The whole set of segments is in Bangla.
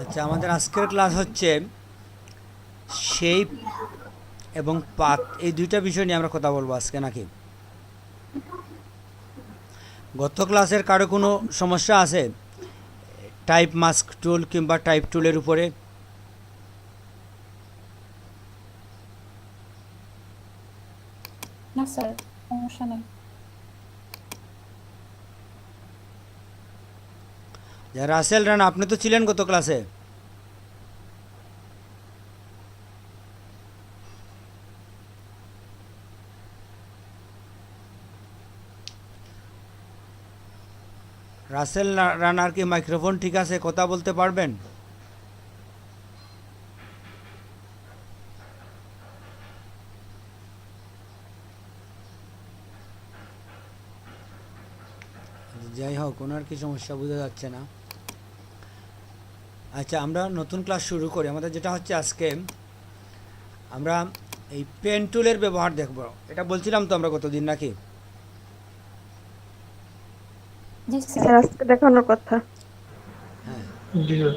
আচ্ছা, আমাদের আজকের ক্লাস হচ্ছে শেপ এবং পাত, এই দুইটা বিষয় নিয়ে আমরা কথা বলবো আজকে, নাকি? গত ক্লাসের কারো কোনো সমস্যা আছে টাইপ মাস্ক টুল কিংবা টাইপ টুলের উপরে? না স্যার, সমস্যা নেই। রাসেল রানা, আপনি তো ছিলেন গত ক্লাসে। রাসেল রানার কি মাইক্রোফোন ঠিক আছে, কথা বলতে পারবেন? যাই হোক, ওনার কি সমস্যা বোঝা যাচ্ছে না। আচ্ছা, আমরা নতুন ক্লাস শুরু করি। আমাদের যেটা হচ্ছে আজকে আমরা এই পেন টুলের ব্যবহার দেখব। এটা বলছিলাম তো আমরা গতদিন, নাকি? জি স্যার। স্যার আজকে দেখানোর কথা। হ্যাঁ, জি স্যার।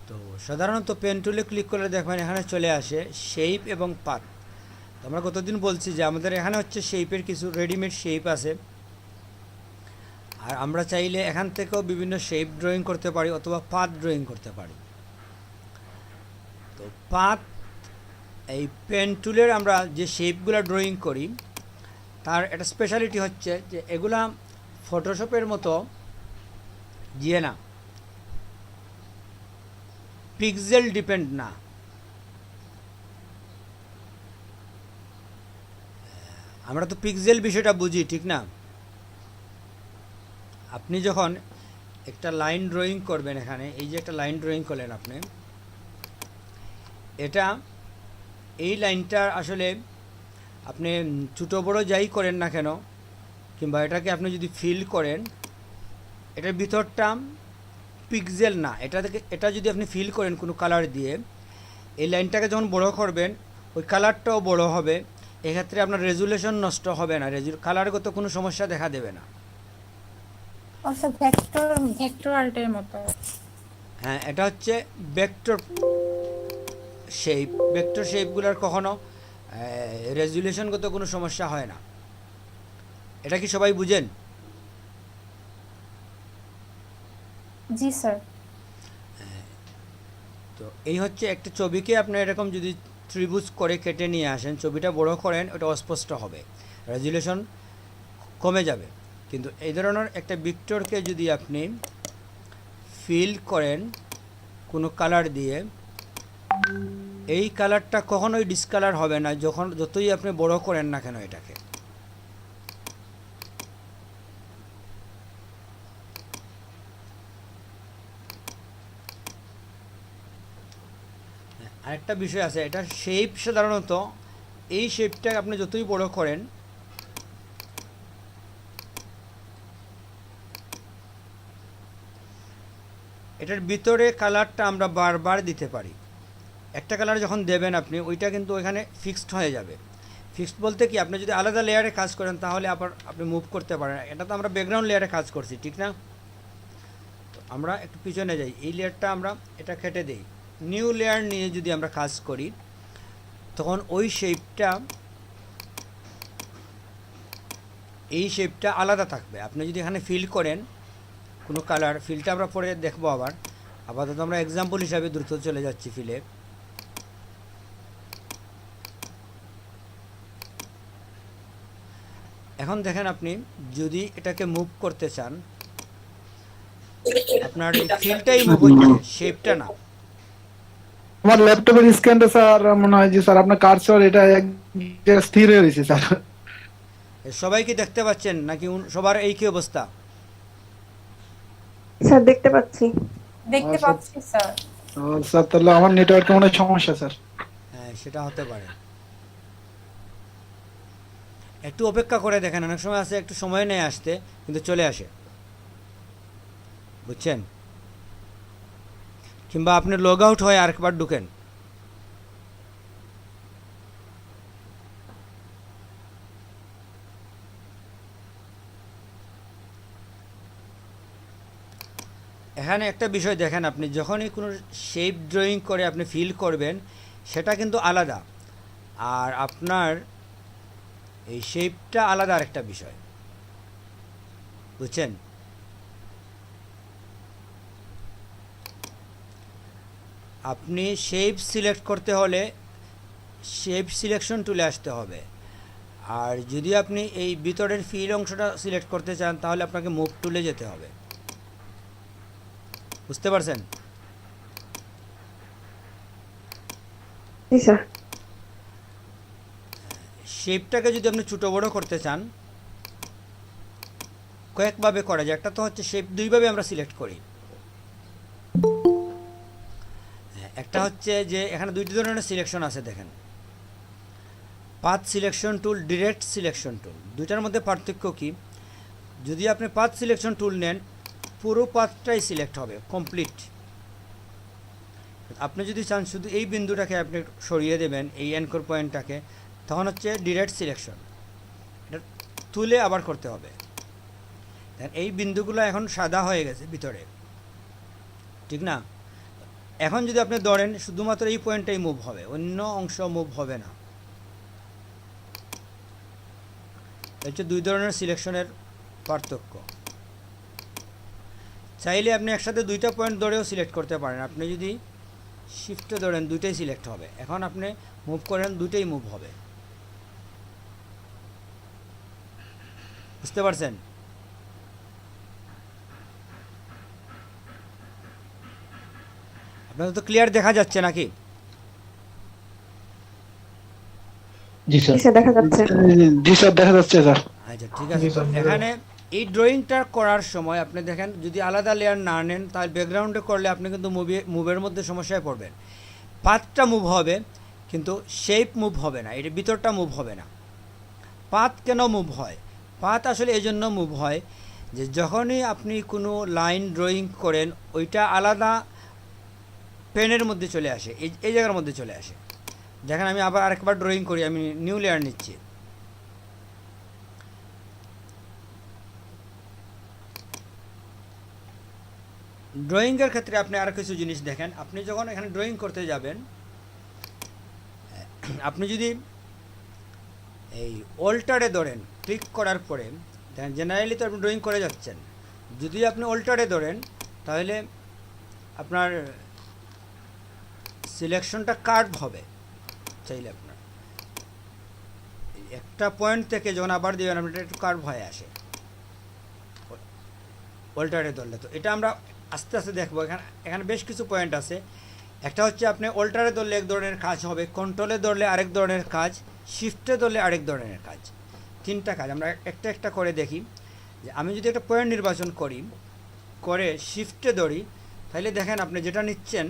তো সাধারণত পেন টুলে ক্লিক করলে দেখবেন এখানে চলে আসে শেপ এবং পাত। আমরা গতদিন বলছি যে আমাদের এখানে হচ্ছে শেপের কিছু রেডিমেড শেপ আছে, আর আমরা চাইলে এখান থেকেও বিভিন্ন শেপ ড্রয়িং করতে পারি অথবা পাত ড্রয়িং করতে পারি। তো পাত, এই পেন টুলের আমরা যে শেপগুলো ড্রয়িং করি তার একটা স্পেশালিটি হচ্ছে যে এগুলা ফটোশপের মতো দিয়ে না, পিক্সেল ডিপেন্ড না। আমরা তো পিক্সেল বিষয়টা বুঝি, ঠিক না? আপনি যখন একটা লাইন ড্রয়িং করবেন, এখানে এই যে একটা লাইন ড্রয়িং করলেন আপনি, এটা এই লাইনটা আসলে আপনি ছোটো বড়ো যাই করেন না কেন, কিংবা এটাকে আপনি যদি ফিল করেন, এটার ভিতরটা পিক্সেল না। এটা থেকে এটা যদি আপনি ফিল করেন কোনো কালার দিয়ে, এই লাইনটাকে যখন বড় করবেন ওই কালারটাও বড় হবে। এক্ষেত্রে আপনার রেজুলেশন নষ্ট হবে না, কালারগত কোনো সমস্যা দেখা দেবে না। আচ্ছা, ভেক্টর ভেক্টর আর্টের মতো। হ্যাঁ, এটা হচ্ছে ভেক্টর শেপ। ভেক্টর শেপগুলোর কখনো রেজুলেশনগত কোনো সমস্যা হয় না। এটা কি সবাই বুঝেন? জি স্যার। তো এই হচ্ছে একটা ছবিকে আপনি এরকম যদি ত্রিভুজ করে কেটে নিয়ে আসেন, ছবিটা বড় করেন, ওটা অস্পষ্ট হবে, রেজুলেশন কমে যাবে। কিন্তু এই ধরনের একটা ভেক্টরকে যদি আপনি ফিল করেন কোনো কালার দিয়ে, এই কালারটা কখনোই ডিসকালার হবে না যতই আপনি বড় করেন না কেন এটাকে। আরেকটা বিষয় আছে, এটা শেপ সাধারণত এই শেপটা আপনি যতই বড় করেন, এটার ভিতরে কালারটা আমরা বারবার দিতে পারি। একটা কালার যখন দেবেন আপনি, ওইটা কিন্তু ওইখানে ফিক্সড হয়ে যাবে। ফিক্সড বলতে কি, আপনি যদি আলাদা লেয়ারে কাজ করেন তাহলে আবার আপনি মুভ করতে পারেন। এটা তো আমরা ব্যাকগ্রাউন্ড লেয়ারে কাজ করছি, ঠিক না? তো আমরা একটু পিছনে যাই, এই লেয়ারটা আমরা এটা কেটে দিই, নিউ লেয়ার নিয়ে যদি আমরা কাজ করি, তখন ওই শেপটা, এই শেপটা আলাদা থাকবে। আপনি যদি এখানে ফিল করেন কোনো কালার, ফিলটা আমরা পরে দেখবো আবার, আপাতত আমরা এক্সাম্পল হিসাবে দ্রুত চলে যাচ্ছি ফিলে। এখন দেখেন, আপনি যদি এটাকে মুভ করতে চান, আপনার এই ফিলটাই মুভ হচ্ছে, শেপটা না। আমার ল্যাপটপের স্ক্রিনটা স্যার মনে হয় যে স্যার আপনার কার্সর এটা এক জায়গায় স্থির হয়ে রয়েছে স্যার। সবাই কি দেখতে পাচ্ছেন নাকি সবার এই কি অবস্থা? স্যার দেখতে পাচ্ছি। দেখতে স্যার, পাচ্ছি স্যার। স্যার তাহলে আমার নেটওয়ার্কে মনে হয় সমস্যা স্যার। হ্যাঁ, সেটা হতে পারে। একটু অপেক্ষা করে দেখেন, অনেক সময় আছে একটু সময় নেই আসতে, কিন্তু চলে আসে, বুঝছেন? কিংবা আপনি লগ আউট হয়ে আরেকবার ঢুকেন। এখানে একটা বিষয় দেখেন, আপনি যখনই কোনো শেপ ড্রয়িং করে আপনি ফিল করবেন সেটা কিন্তু আলাদা, আর আপনার এই শেপটা আলাদা আরেকটা বিষয়, বুঝছেন? আপনি শেপ সিলেক্ট করতে হলে শেপ সিলেকশন টুলে আসতে হবে, আর যদি আপনি এই ভিতরের ফিল অংশটা সিলেক্ট করতে চান তাহলে আপনাকে মুভ টুলে যেতে হবে। বুঝতে পারছেন? জি স্যার। শেপটাকে যদি আপনি ছোটো বড়ো করতে চান কয়েকভাবে করা যায়। একটা তো হচ্ছে শেপ দুইভাবে আমরা সিলেক্ট করি। একটা হচ্ছে যে এখানে দুইটি ধরনের সিলেকশন আছে, দেখেন, path selection tool, direct selection tool. দুইটার মধ্যে পার্থক্য কি? যদি আপনি পাথ সিলেকশন টুল নেন পুরো পাথটাই সিলেক্ট হবে কমপ্লিট। আপনি যদি চান শুধু এই বিন্দুটাকে আপনি সরিয়ে দেবেন, এই অ্যাঙ্কর পয়েন্টটাকে, তখন হচ্ছে ডিরেক্ট সিলেকশন, এটা তুলে আবার করতে হবে। এই বিন্দুগুলো এখন সাদা হয়ে গেছে ভিতরে, ঠিক না? এখন যদি আপনি ধরেন শুধুমাত্র এই পয়েন্টটাই মুভ হবে, অন্য অংশ মুভ হবে না। হচ্ছে দুই ধরনের সিলেকশনের পার্থক্য। চাইলে আপনি একসাথে দুইটা পয়েন্ট ধরেও সিলেক্ট করতে পারেন। আপনি যদি শিফটে ধরেন দুইটাই সিলেক্ট হবে, এখন আপনি মুভ করেন দুইটাই মুভ হবে। বুঝতে পারছেন? আপনাদের তো ক্লিয়ার দেখা যাচ্ছে নাকি? জি জি স্যার, দেখা যাচ্ছে। জি স্যার, দেখা যাচ্ছে স্যার। আচ্ছা, ঠিক আছে। তো এখানে এই ড্রয়িংটা করার সময় আপনি দেখেন যদি আলাদা লেয়ার না নেন তাহলে ব্যাকগ্রাউন্ডে করলে আপনি কিন্তু মুভের মধ্যে সমস্যায় পড়বেন। পাথটা মুভ হবে কিন্তু শেপ মুভ হবে না, এর ভিতরটা মুভ হবে না। পাথ কেন মুভ হয়? পাথ আসলে এই জন্য মুভ হয় যে যখনই আপনি কোনো লাইন ড্রয়িং করেন ওইটা আলাদা পেনের মধ্যে চলে আসে, এই জায়গার মধ্যে চলে আসে। দেখেন আমি আবার আরেকবার ড্রয়িং করি, আমি নিউ লেয়ার নিচ্ছি। ড্রয়িংয়ের ক্ষেত্রে আপনি আর কিছু জিনিস দেখেন। আপনি যখন এখানে ড্রয়িং করতে যাবেন, আপনি যদি এই অল্টারে ধরেন, ক্লিক করার পরে দেখেন জেনারেলি তো আপনি ড্রয়িং করে যাচ্ছেন, যদি আপনি অল্টারে ধরেন তাহলে আপনার সিলেকশনটা কার্ভ হবে। চাইলে আপনার একটা পয়েন্ট থেকে যখন আবার দেবেন আপনার একটু কার্ভ হয়ে আসে অল্টারে ধরলে। তো এটা আমরা আস্তে আস্তে দেখবো। এখানে বেশ কিছু পয়েন্ট আছে। একটা হচ্ছে আপনি অল্টারে ধরলে এক ধরনের কাজ হবে, কন্ট্রোলে ধরলে আরেক ধরনের কাজ, শিফটে ধরলে আরেক ধরনের কাজ। তিনটা কাজ আমরা একটা একটা করে দেখি। যে আমি যদি একটা পয়েন্ট নির্বাচন করি, করে শিফটে ধরি, তাহলে দেখেন আপনি যেটা নিচ্ছেন,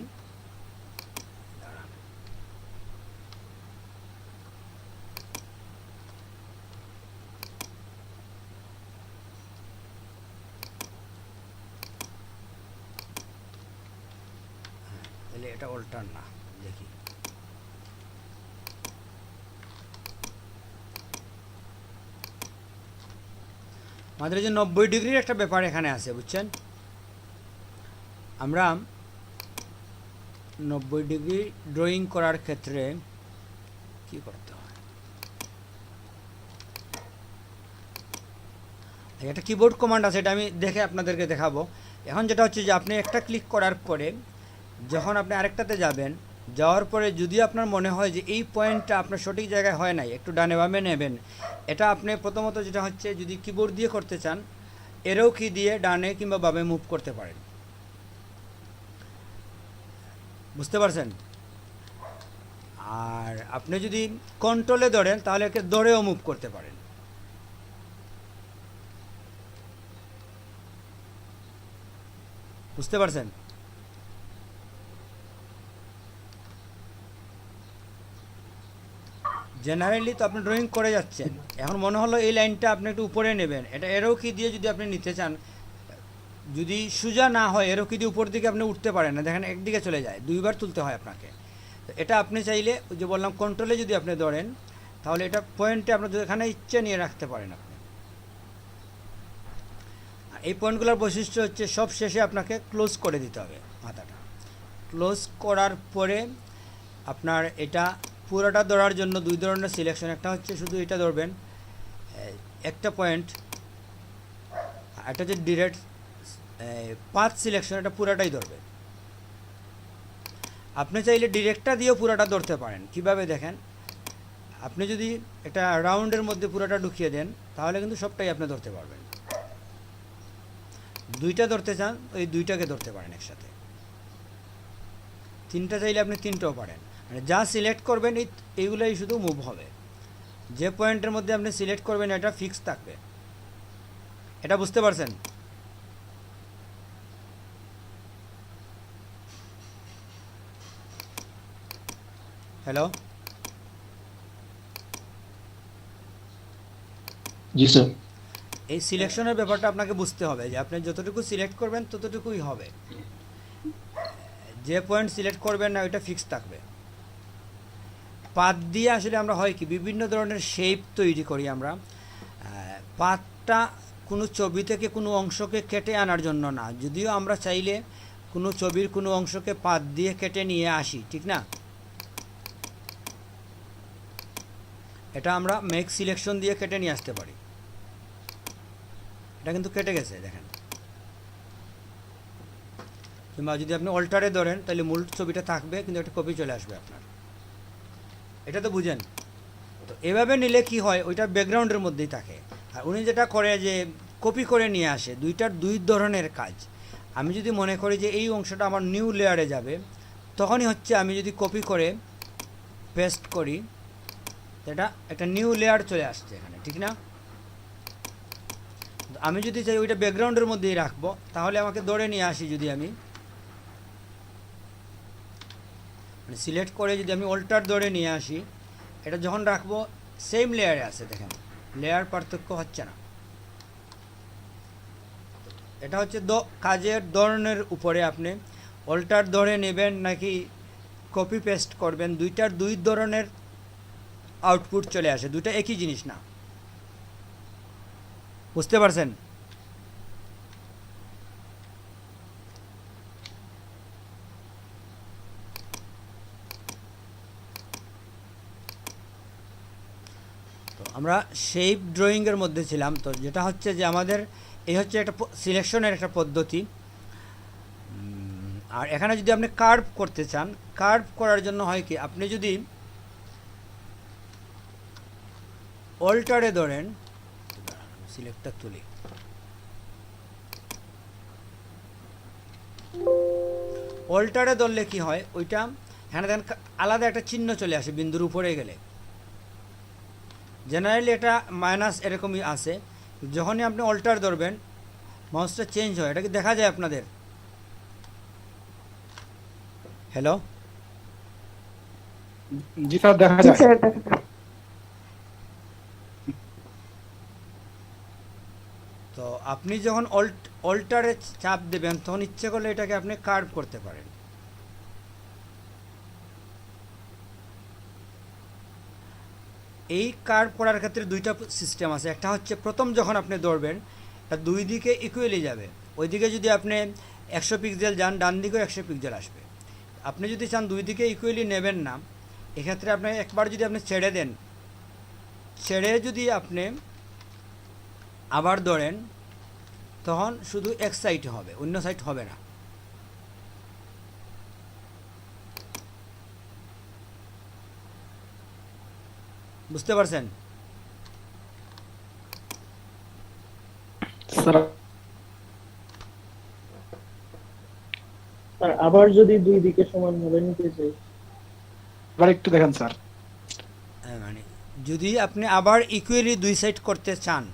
তাহলে এটা অল্টার না। দেখি আমাদের যে 90 ডিগ্রির একটা ব্যাপার এখানে আছে, বুঝছেন? আমরা 90 ডিগ্রি ড্রয়িং করার ক্ষেত্রে কি করতে হয়? একটা কিবোর্ড কমান্ড আছে, এটা আমি দেখে আপনাদেরকে দেখাবো। এখন যেটা হচ্ছে যে আপনি একটা ক্লিক করার পরে যখন আপনি আরেকটাতে যাবেন, যাওয়ার পরে যদি আপনার মনে হয় যে এই পয়েন্টটা আপনার সঠিক জায়গায় হয় নাই, একটু ডানে বামে নেবেন। এটা আপনি প্রথমত যেটা হচ্ছে যদি কিবোর্ড দিয়ে করতে চান, এরও কি দিয়ে ডানে কিংবা বামে মুভ করতে পারেন। বুঝতে পারছেন? আর আপনি যদি কন্ট্রোলে ধরেন তাহলে একে দৌড়েও মুভ করতে পারেন। বুঝতে পারছেন? জেনারেলি তো আপনি ড্রয়িং করে যাচ্ছেন, এখন মনে হলো এই লাইনটা আপনি একটু উপরে নেবেন, এটা এরও কি দিয়ে যদি আপনি নিতে চান, যদি সোজা না হয় এরও কি দিয়ে উপর দিকে আপনি উঠতে পারেন না, দেখেন একদিকে চলে যায়, দুইবার তুলতে হয় আপনাকে। তো এটা আপনি চাইলে ওই যে বললাম কন্ট্রোলে যদি আপনি ধরেন তাহলে এটা পয়েন্টে আপনার এখানে ইচ্ছে নিয়ে রাখতে পারেন আপনি। এই পয়েন্টগুলোর বৈশিষ্ট্য হচ্ছে সব শেষে আপনাকে ক্লোজ করে দিতে হবে মাথাটা। ক্লোজ করার পরে আপনার এটা পুরোটা ধরার জন্য দুই ধরনের সিলেকশন, একটা হচ্ছে শুধু এটা ধরবেন একটা পয়েন্ট, একটা হচ্ছে ডিরেক্ট পাথ সিলেকশন, এটা পুরাটাই ধরবে। আপনি চাইলে ডিরেক্টটা দিয়েও পুরাটা ধরতে পারেন। কিভাবে দেখেন, আপনি যদি একটা রাউন্ডের মধ্যে পুরোটা ঢুকিয়ে দেন তাহলে কিন্তু সবটাই আপনি ধরতে পারবেন। দুইটা ধরতে চান ওই দুইটাকে ধরতে পারেন একসাথে, তিনটা চাইলে আপনি তিনটাও পারেন। মানে যা সিলেক্ট করবেন এইগুলোই শুধু মুভ হবে। যে পয়েন্টের মধ্যে আপনি সিলেক্ট করবেন এটা ফিক্স থাকবে। এটা বুঝতে পারছেন? হ্যালো, জি স্যার। এই সিলেকশনের ব্যাপারটা আপনাকে বুঝতে হবে যে আপনি যতটুকু সিলেক্ট করবেন ততটুকুই হবে। যে পয়েন্ট সিলেক্ট করবেন না ওইটা ফিক্স থাকবে। পাত দিয়ে আসলে আমরা হয় কি বিভিন্ন ধরনের শেপ তৈরি করি আমরা। পাতটা কোনো ছবি থেকে কোনো অংশকে কেটে আনার জন্য না, যদিও আমরা চাইলে কোনো ছবির কোনো অংশকে পাত দিয়ে কেটে নিয়ে আসি, ঠিক না? এটা আমরা মেক সিলেকশন দিয়ে কেটে নিয়ে আসতে পারি। এটা কিন্তু কেটে গেছে দেখেন। কিংবা যদি আপনি অল্টারে ধরেন তাহলে মূল ছবিটা থাকবে কিন্তু একটা কপি চলে আসবে আপনার। এটা তো বুঝেন তো। এভাবে নিলে কি হয়, ওইটা ব্যাকগ্রাউন্ডের মধ্যেই থাকে। আর উনি যেটা করে যে কপি করে নিয়ে আসে, দুইটার দুই ধরনের কাজ। আমি যদি মনে করি যে এই অংশটা আমার নিউ লেয়ারে যাবে, তখনই হচ্ছে আমি যদি কপি করে পেস্ট করি এটা একটা নিউ লেয়ার চলে আসছে এখানে, ঠিক না? আমি যদি চাই ওইটা ব্যাকগ্রাউন্ডের মধ্যেই রাখবো তাহলে আমাকে ধরে নিয়ে আসি, যদি আমি মানে সিলেক্ট করে যদি আমি অল্টার ধরে নিয়ে আসি, এটা যখন রাখবো সেম লেয়ারে আছে, দেখেন লেয়ার পার্থক্য হচ্ছে না। এটা হচ্ছে কাজের ধরনের উপরে আপনি অল্টার ধরে নেবেন নাকি কপি পেস্ট করবেন, দুইটার দুই ধরনের আউটপুট চলে আসে, দুইটা একই জিনিস না। বুঝতে পারছেন? তো আমরা শেপ ড্রয়িংয়ের মধ্যে ছিলাম। তো যেটা হচ্ছে যে আমাদের এই হচ্ছে একটা সিলেকশনের একটা পদ্ধতি। আর এখানে যদি আপনি কার্ভ করতে চান, কার্ভ করার জন্য হয় কি, আপনি যদি অল্টারে ধরেন, সিলেক্টটা তুলি, অল্টারে ধরলে কি হয়, ওইটা এখানে দেখেন আলাদা একটা চিহ্ন চলে আসে বিন্দুর উপরে গেলে। জেনারেলি এটা মাইনাস এরকমই আসে। যখনই আপনি অল্টার ধরবেন মাউসটা চেঞ্জ হয়। এটা কি দেখা যায় আপনাদের? হ্যালো, জি স্যার, দেখা জি যায়। স্যার দেখা যায়। তো আপনি যখন অল্টারে চাপ দেবেন তখন ইচ্ছে করলে এটাকে আপনি কার্ভ করতে পারেন। এই কার্ভ করার ক্ষেত্রে দুইটা সিস্টেম আছে। একটা হচ্ছে প্রথম যখন আপনি ধরবেন এটা দুই দিকে ইকুয়ালি যাবে। ওইদিকে যদি আপনি 100 পিক্সেল যান, ডান দিকেও 100 পিক্সেল আসবে। আপনি যদি চান দুই দিকে ইকুয়ালি নেবেন না, এক্ষেত্রে আপনি একবার যদি আপনি ছেড়ে দেন, ছেড়ে যদি আপনি আবার ধরেন তখন শুধু এক সাইড হবে, অন্য সাইড হবে না। বুঝতে পারছেন? স্যার আর আবার যদি দুই দিকে সমানভাবে নিতে চাই, এবার একটু দেখেন স্যার। মানে যদি আপনি আবার ইকুয়ালি দুই সাইড করতে চান,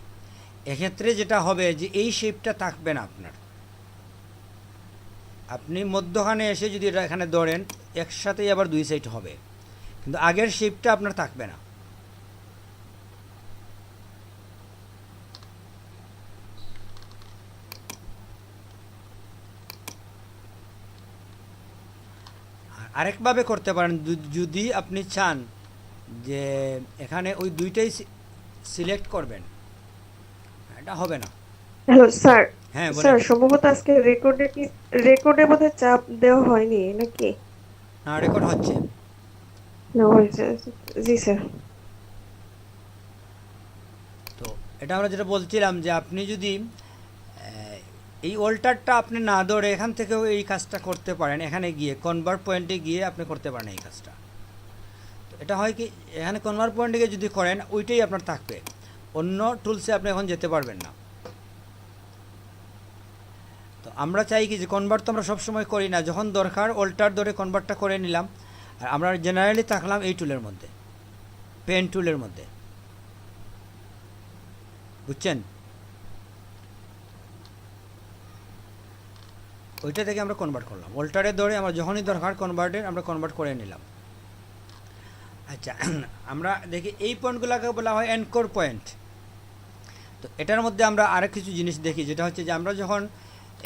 এক্ষেত্রে যেটা হবে যে এই শেপটা থাকবে না আপনার। আপনি মধ্যখানে এসে যদি এটা এখানে ধরেন একসাথেই আবার দুই সাইড হবে, কিন্তু আগের শেপটা আপনার থাকবে না। আরেকভাবে করতে পারেন, যদি আপনি চান যে এখানে ওই দুইটাই সিলেক্ট করবেন, এটা হবে না। হ্যালো স্যার, হ্যাঁ স্যার বলেন। সম্ভবত আজকে রেকর্ডে বোধহয় চাপ দেওয়া হয়নি নাকি? না, রেকর্ড হচ্ছে। না হয়েছে। জি স্যার। তো এটা আমরা যেটা বলছিলাম যে আপনি যদি এই অল্টারটা আপনি না ধরে এখান থেকেও এই কাজটা করতে পারেন, এখানে গিয়ে কনভার্ট পয়েন্টে গিয়ে আপনি করতে পারেন এই কাজটা। তো এটা হয় কি, এখানে কনভার্ট পয়েন্টে গিয়ে যদি করেন ওইটাই আপনার থাকবে, অন্য টুলসে আপনি এখন যেতে পারবেন না। তো আমরা চাই কি যে কনভার্ট তো আমরা সবসময় করি না, যখন দরকার অল্টার ধরে কনভার্টটা করে নিলাম। আর আমরা জেনারেলি থাকলাম এই টুলের মধ্যে, পেন টুলের মধ্যে, বুঝছেন? ওইটা থেকে আমরা কনভার্ট করলাম, অল্টারে ধরে আমরা যখনই দরকার কনভার্টের আমরা কনভার্ট করে নিলাম। আচ্ছা, আমরা দেখি এই পয়েন্টগুলোকে বলা হয় এনকোর পয়েন্ট। তো এটার মধ্যে আমরা আরেক কিছু জিনিস দেখি, যেটা হচ্ছে যে আমরা যখন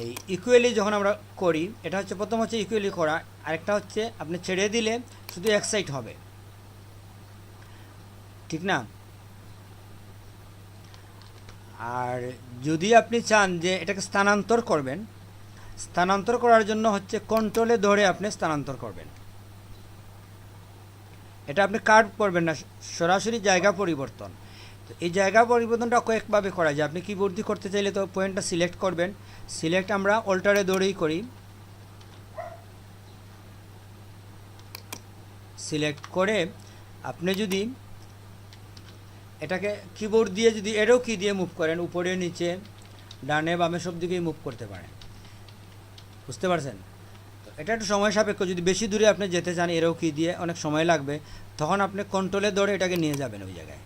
এই ইকুয়ালি যখন আমরা করি, এটা হচ্ছে প্রথম হচ্ছে ইকুয়ালি করা, আরেকটা হচ্ছে আপনি ছেড়ে দিলে শুধু এক সাইড হবে, ঠিক না? আর যদি আপনি চান যে এটাকে স্থানান্তর করবেন, স্থানান্তর করার জন্য হচ্ছে কন্ট্রোলে ধরে আপনি স্থানান্তর করবেন। এটা আপনি কার্ভ করবেন না, সরাসরি জায়গা পরিবর্তন। তো এই জায়গা পরিবর্তনটা কয়েকভাবে করা যায়। আপনি কিবোর্ড দিয়ে করতে চাইলে তো পয়েন্টটা সিলেক্ট করবেন, সিলেক্ট আমরা অল্টারে ধরেই করি, সিলেক্ট করে আপনি যদি এটাকে কিবোর্ড দিয়ে যদি এরও কি দিয়ে মুভ করেন, উপরে নিচে ডানে বামে সব দিকেই মুভ করতে পারেন, বুঝতে পারছেন? তো এটা একটু সময় সাপেক্ষ, যদি বেশি দূরে আপনি যেতে চান এরও কি দিয়ে অনেক সময় লাগবে, তখন আপনি কন্ট্রোলে ধরে এটাকে নিয়ে যাবেন ওই জায়গায়,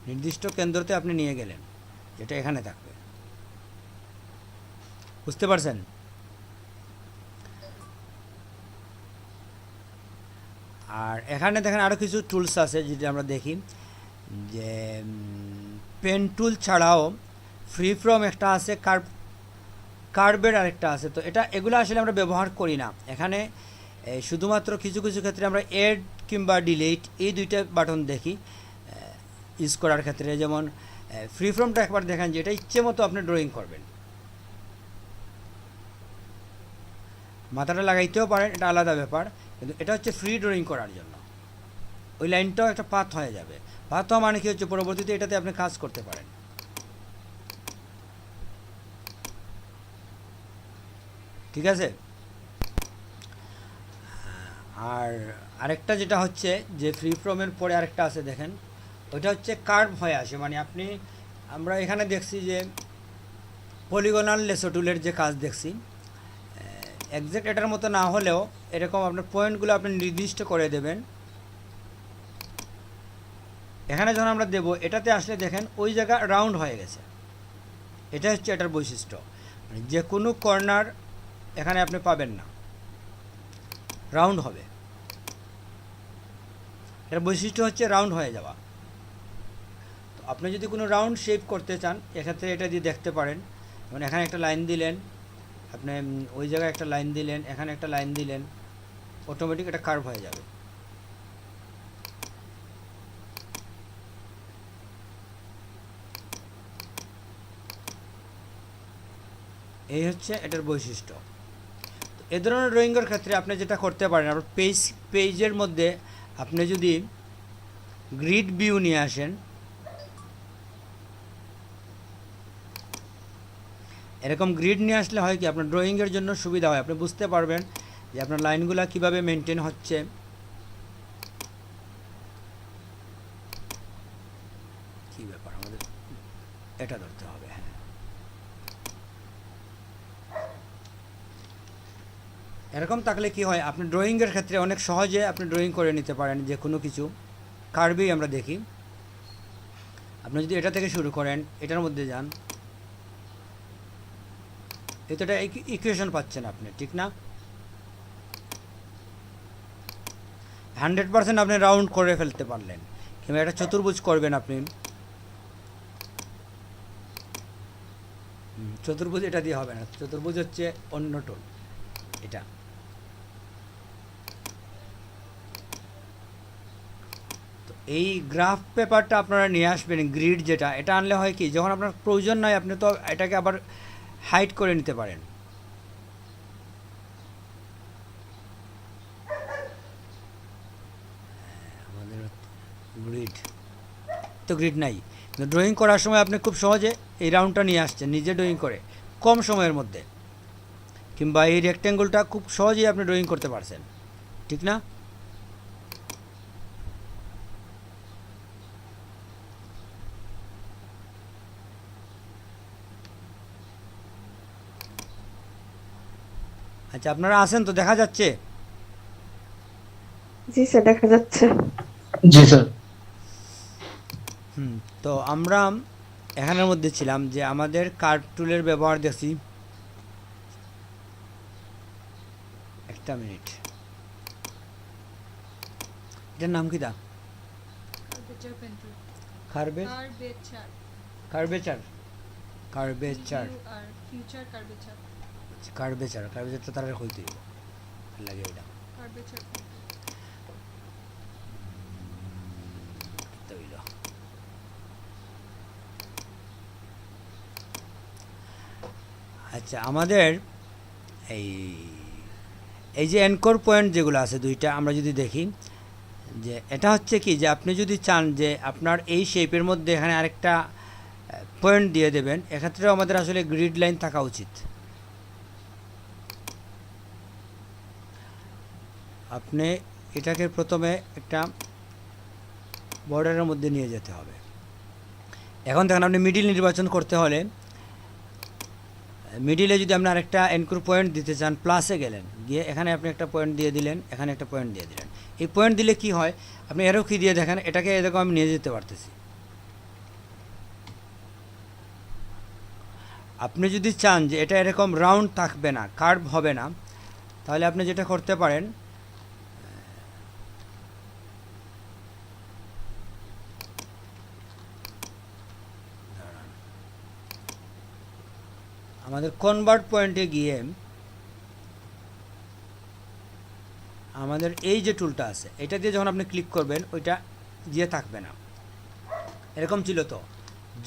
নির্দিষ্ট কেন্দ্রতে আপনি নিয়ে গেলেন, যেটা এখানে থাকবে, বুঝতে পারছেন? আর এখানে দেখেন আরও কিছু টুলস আছে যেটা আমরা দেখি, যে পেন টুল ছাড়াও ফ্রি ফ্রম একটা আছে, কার্ভের আরেকটা আছে। তো এগুলো আসলে আমরা ব্যবহার করি না এখানে, শুধুমাত্র কিছু কিছু ক্ষেত্রে আমরা এড কিংবা ডিলিট এই দুইটা বাটন দেখি ইউজ করার ক্ষেত্রে। যেমন ফ্রি ফ্রমটা একবার দেখেন যে এটা ইচ্ছে মতো আপনি ড্রয়িং করবেন, মাথাটা লাগাইতেও পারেন, এটা আলাদা ব্যাপার, কিন্তু এটা হচ্ছে ফ্রি ড্রয়িং করার জন্য। ওই লাইনটাও একটা পাথ হয়ে যাবে, পাথ হওয়া মানে কি হচ্ছে পরবর্তীতে এটাতে আপনি কাজ করতে পারেন, ঠিক আছে? আর আরেকটা যেটা হচ্ছে যে ফ্রি ফ্রমের পরে আরেকটা আছে দেখেন, ওইটা হচ্ছে কার্ভ হয়ে আসে, মানে আমরা এখানে দেখছি যে পলিগোনাল লেসো টুলের যে কাজ দেখছি, এক্সাক্ট এটার মতো না হলেও এরকম আপনার পয়েন্টগুলো আপনি নির্দিষ্ট করে দেবেন। এখানে যখন আমরা দেব এটাতে আসলে দেখেন ওই জায়গা রাউন্ড হয়ে গেছে, এটা হচ্ছে এটার বৈশিষ্ট্য, মানে যে কোনো কর্নার এখানে আপনি পাবেন না, রাউন্ড হবে। এর বৈশিষ্ট্য হচ্ছে রাউন্ড হয়ে যাওয়া। তো আপনি যদি কোনো রাউন্ড শেপ করতে চান এক্ষেত্রে এটা দিয়ে দেখতে পারেন, যেমন এখানে একটা লাইন দিলেন আপনি, ওই জায়গায় একটা লাইন দিলেন, এখানে একটা লাইন দিলেন, অটোমেটিক এটা কার্ভ হয়ে যাবে। এই হচ্ছে এটার বৈশিষ্ট্য। তো এ ধরনের ড্রয়িংয়ের ক্ষেত্রে আপনি যেটা করতে পারেন, আপনার পেজের মধ্যে আপনি যদি গ্রিড ভিউ নিয়ে আসেন, এরকম গ্রিড নিয়ে আসলে হয় কি আপনার ড্রয়িংয়ের জন্য সুবিধা হয়, আপনি বুঝতে পারবেন যে আপনার লাইনগুলো কীভাবে মেনটেন হচ্ছে। কী ব্যাপার, আমাদের এটা ধরতে হবে, হ্যাঁ। এরকম থাকলে কি হয়, আপনি ড্রয়িংয়ের ক্ষেত্রে অনেক সহজে আপনি ড্রয়িং করে নিতে পারেন যে কোনো কিছু। কার্ভই আমরা দেখি, আপনি যদি এটা থেকে শুরু করেন, এটার মধ্যে যান, এটা ইকুয়েশন পাচ্ছেন আপনি, ঠিক না? 100% আপনি রাউন্ড করে ফেলতে পারলেন, কিংবা একটা চতুর্ভুজ করবেন আপনি, চতুর্ভুজ এটা দিয়ে হবে না, চতুর্ভুজ হচ্ছে অন্য টুল এটা। তো এই গ্রাফ পেপারটা আপনারা নিয়ে আসবেন, গ্রিড যেটা, এটা আনলে হয় কি যখন আপনার প্রয়োজন নয় আপনি তো এটাকে আবার হাইড করে নিতে পারেন। আমাদের গ্রিড তো গ্রিড নাই, ড্রয়িং করার সময় আপনি খুব সহজে এই রাউন্ডটা নিয়ে আসছেন নিজে ড্রয়িং করে কম সময়ের মধ্যে, কিংবা এই রেক্ট্যাঙ্গলটা খুব সহজেই আপনি ড্রয়িং করতে পারছেন, ঠিক না? আচ্ছা, আপনারা আছেন তো, দেখা যাচ্ছে? জি স্যার, দেখা যাচ্ছে। জি স্যার। তো আমরা এখানের মধ্যে ছিলাম যে আমাদের কার্ভ টুলের ব্যবহার দেখছি। একটা মিনিট, এটার নাম কি? দা কার্ভেচার কার্ভেচার কার্ভেচারটা তারা হইতে লাগে এটা তৈল। আচ্ছা, আমাদের এই এই যে এনকোর পয়েন্ট যেগুলো আছে দুইটা, আমরা যদি দেখি যে এটা হচ্ছে কি, যে আপনি যদি চান যে আপনার এই শেপের মধ্যে এখানে আরেকটা পয়েন্ট দিয়ে দেবেন, এক্ষেত্রেও আমাদের আসলে গ্রিড লাইন থাকা উচিত। আপনি এটাকে প্রথমে একটা বর্ডারের মধ্যে নিয়ে যেতে হবে। এখন দেখেন, আপনি মিডিল নির্বাচন করতে হলে মিডিলে যদি আপনি আরেকটা এনকোর পয়েন্ট দিতে চান, প্লাসে গেলেন, গিয়ে এখানে আপনি একটা পয়েন্ট দিয়ে দিলেন, এখানে একটা পয়েন্ট দিয়ে দিলেন। এই পয়েন্ট দিলে কি হয়, আপনি এরও কি দিয়ে দেখেন, এটাকে এরকম আমি নিয়ে যেতে পারতেছি। আপনি যদি চান যে এটা এরকম রাউন্ড থাকবে না, কার্ভ হবে না, তাহলে আপনি যেটা করতে পারেন, আমাদের কনভার্ট পয়েন্টে গিয়ে আমাদের এই যে টুলটা আছে, এটা দিয়ে যখন আপনি ক্লিক করবেন, ওইটা দিয়ে থাকবে না, এরকম ছিল। তো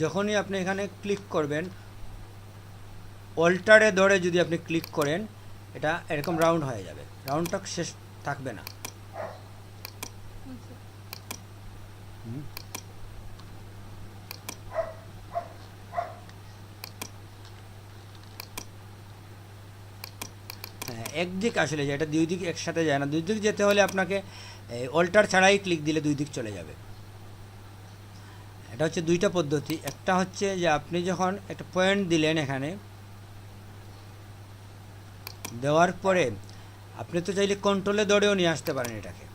যখনই আপনি এখানে ক্লিক করবেন, অল্টারে ধরে যদি আপনি ক্লিক করেন, এটা এরকম রাউন্ড হয়ে যাবে, রাউন্ডটা শেষ থাকবে না। হ্যাঁ, একদিক আসলে যায়, এটা দুই দিক একসাথে যায় না। দুই দিক যেতে হলে আপনাকে অল্টার ছাড়াই ক্লিক দিলে দুই দিক চলে যাবে। এটা হচ্ছে দুইটা পদ্ধতি। একটা হচ্ছে যে আপনি যখন একটা পয়েন্ট দিলেন, এখানে দেওয়ার পরে আপনি তো চাইলে কন্ট্রোলে ধরেও নিয়ে আসতে পারেন এটাকে।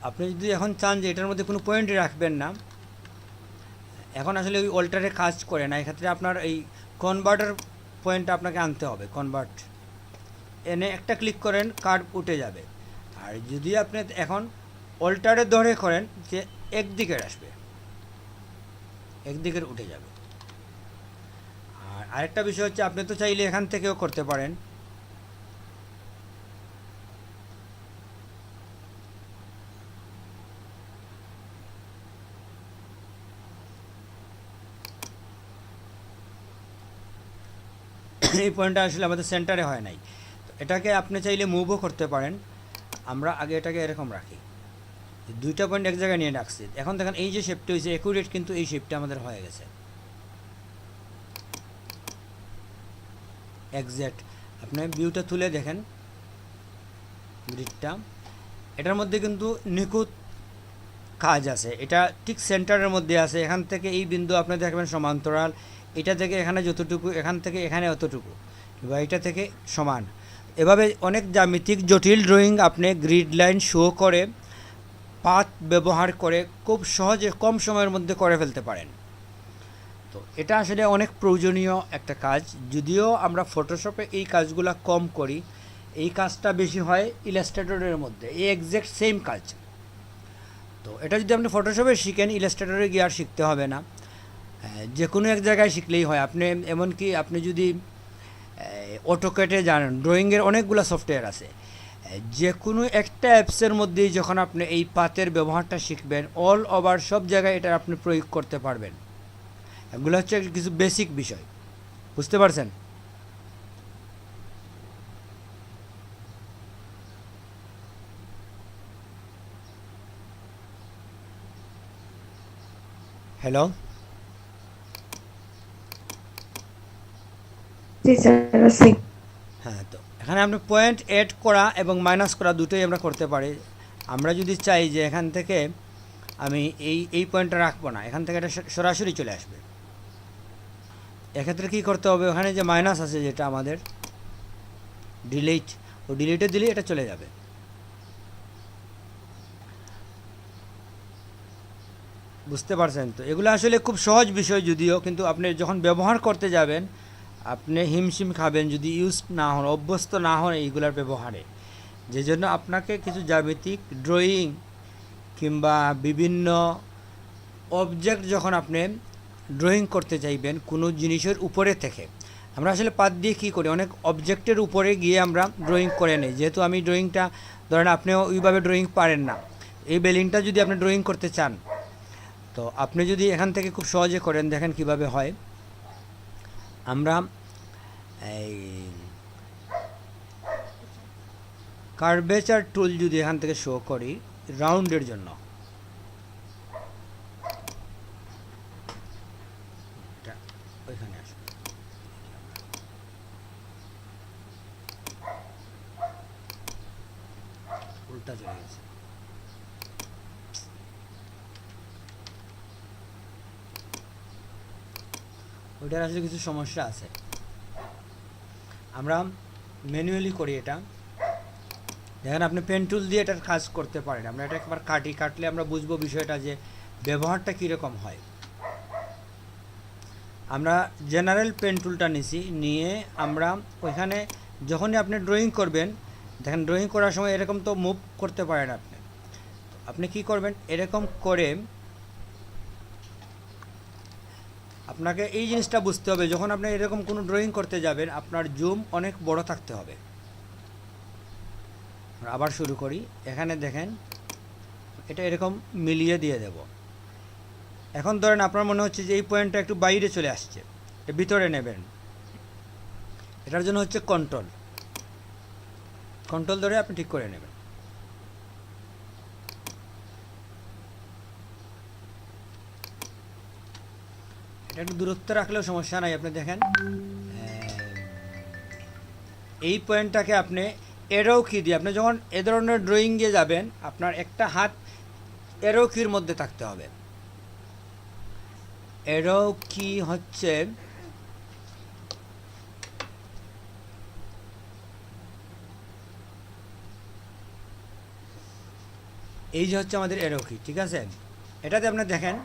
আপনি যদি এখন চান যে এটার মধ্যে কোনো পয়েন্টই রাখবেন না, এখন আসলে ওই অল্টারে কাজ করে না, এক্ষেত্রে আপনার এই কনভার্টার পয়েন্টটা আপনাকে আনতে হবে। কনভার্ট এনে একটা ক্লিক করেন, কার্ভ উঠে যাবে। আর যদি আপনি এখন অল্টারে ধরে করেন, যে একদিকের আসবে, একদিকের উঠে যাবে। আর আরেকটা বিষয় হচ্ছে, আপনি তো চাইলে এখান থেকেও করতে পারেন। এই পয়েন্টটা আসলে আমাদের সেন্টারে হয় নাই, তো এটাকে আপনি চাইলে মুভও করতে পারেন। আমরা আগে এটাকে এরকম রাখি, দুইটা পয়েন্ট এক জায়গায় নিয়ে রাখছি। এখন দেখেন এই যে শেপটা হয়েছে একুরেট, কিন্তু এই শেপটা আমাদের হয়ে গেছে এক্স্যাক্ট। আপনি ভিউটা তুলে দেখেন গ্রিডটা, এটার মধ্যে কিন্তু নিখুঁত কাজ আছে। এটা ঠিক সেন্টারের মধ্যে আছে। এখান থেকে এই বিন্দু আপনি দেখবেন সমান্তরাল, এটা থেকে এখানে যতটুকু, এখান থেকে এখানে অতটুকু, বা এটা থেকে সমান। এভাবে অনেক জ্যামিতিক জটিল ড্রয়িং আপনি গ্রিড লাইন শো করে, পাথ ব্যবহার করে খুব সহজে কম সময়ের মধ্যে করে ফেলতে পারেন। তো এটা আসলে অনেক প্রয়োজনীয় একটা কাজ। যদিও আমরা ফটোশপে এই কাজগুলো কম করি, এই কাজটা বেশি হয় ইলাস্ট্রেটরের মধ্যে, এই এক্স্যাক্ট সেম কাজ। তো এটা যদি আপনি ফটোশপে শিখেন, ইলাস্ট্রেটরে গিয়ে আর শিখতে হবে না, যে কোনো এক জায়গায় শিখলেই হয়। আপনি এমনকি আপনি যদি অটোক্যাডে জানেন, ড্রয়িংয়ের অনেকগুলো সফটওয়্যার আছে, যে কোনো একটা অ্যাপসের মধ্যেই যখন আপনি এই পাতের ব্যবহারটা শিখবেন, অল ওভার সব জায়গায় এটা আপনি প্রয়োগ করতে পারবেন। এগুলো হচ্ছে কিছু বেসিক বিষয়, বুঝতে পারছেন? হ্যালো, জি স্যার আছি। হ্যাঁ, তো এখানে আপনি পয়েন্ট অ্যাড করা এবং মাইনাস করা দুটোই আমরা করতে পারি। আমরা যদি চাই যে এখান থেকে আমি এই পয়েন্টটা রাখবো না, এখান থেকে এটা সরাসরি চলে আসবে, এক্ষেত্রে কী করতে হবে, ওখানে যে মাইনাস আছে যেটা আমাদের ডিলিট, ও ডিলিটে দিলে এটা চলে যাবে। বুঝতে পারছেন তো? এগুলো আসলে খুব সহজ বিষয় যদিও, কিন্তু আপনি যখন ব্যবহার করতে যাবেন আপনি হিমশিম খাবেন যদি ইউজ না হন, অভ্যস্ত না হন এইগুলার ব্যবহারে। যে জন্য আপনাকে কিছু জ্যামিতিক ড্রয়িং কিংবা বিভিন্ন অবজেক্ট যখন আপনি ড্রয়িং করতে চাইবেন কোনো জিনিসের উপরে থেকে, আমরা আসলে পাত দিয়ে কী করি, অনেক অবজেক্টের উপরে গিয়ে আমরা ড্রয়িং করে নিই। যেহেতু আমি ড্রয়িংটা, ধরেন আপনিও ওইভাবে ড্রয়িং পারেন না, এই বিল্ডিংটা যদি আপনি ড্রয়িং করতে চান, তো আপনি যদি এখান থেকে খুব সহজে করেন, দেখেন কিভাবে হয়। আমরা এই কার্ভেচার টুল যদি এখান থেকে শো করি রাউন্ডের জন্য, এটা ওইখানে আসবে, উল্টা চলে গেছে। ওইটার আসলে কিছু সমস্যা আছে, আমরা ম্যানুয়ালি করি এটা। দেখেন আপনি পেন টুল দিয়ে এটার কাজ করতে পারেন, আমরা এটা একবার কাটলে আমরা বুঝবো বিষয়টা যে ব্যবহারটা কীরকম হয়। আমরা জেনারেল পেন টুলটা নিয়ে আমরা ওইখানে যখনই আপনি ড্রয়িং করবেন, দেখেন ড্রয়িং করার সময় এরকম তো মুভ করতে পারেন আপনি কি করবেন, এরকম করে আপনাকে এই জিনিসটা বুঝতে হবে, যখন আপনি এরকম কোনো ড্রয়িং করতে যাবেন আপনার জুম অনেক বড় থাকতে হবে। আবার শুরু করি, এখানে দেখেন এটা এরকম মিলিয়ে দিয়ে দেব। এখন ধরেন আপনার মনে হচ্ছে যে এই পয়েন্টটা একটু বাইরে চলে আসছে, এটা ভিতরে নেবেন, এটার জন্য হচ্ছে কন্ট্রোল ধরে আপনি ঠিক করে নেবেন। এটা একটু দূরত্বে রাখলেও সমস্যা নাই। আপনি দেখেন এই পয়েন্টটাকে আপনি এরো কি দিয়ে, আপনি যখন এ ধরনের ড্রয়িংয়ে যাবেন আপনার একটা হাত এরো কির মধ্যে থাকতে হবে। এরো কি হচ্ছে এই যে হচ্ছে আমাদের এরো কি, ঠিক আছে? এটাতে আপনি দেখেন,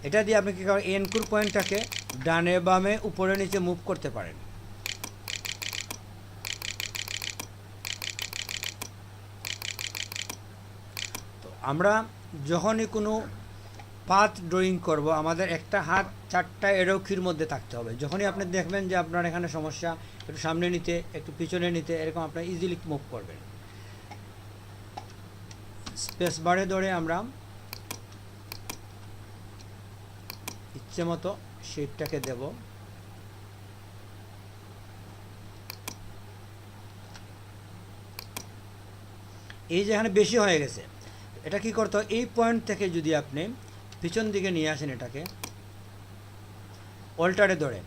এটা দিয়ে আপনি কী করেন, এনকুর পয়েন্টটাকে ডানে বামে উপরে নিচে মুভ করতে পারেন। তো আমরা যখনই কোনো পাথ ড্রয়িং করব আমাদের একটা হাত চারটা এরোখির মধ্যে থাকতে হবে। যখনই আপনি দেখবেন যে আপনার এখানে সমস্যা, একটু সামনে নিতে একটু পিছনে নিতে, এরকম আপনার ইজিলি মুভ করবেন। স্পেস বারে ধরে আমরা ইচ্ছে মতো শেপটাকে দেব। এই যে এখানে বেশি হয়ে গেছে, এটা কি করতে হয়, এই পয়েন্ট থেকে যদি আপনি পিছন দিকে নিয়ে আসেন, এটাকে অল্টারে ধরে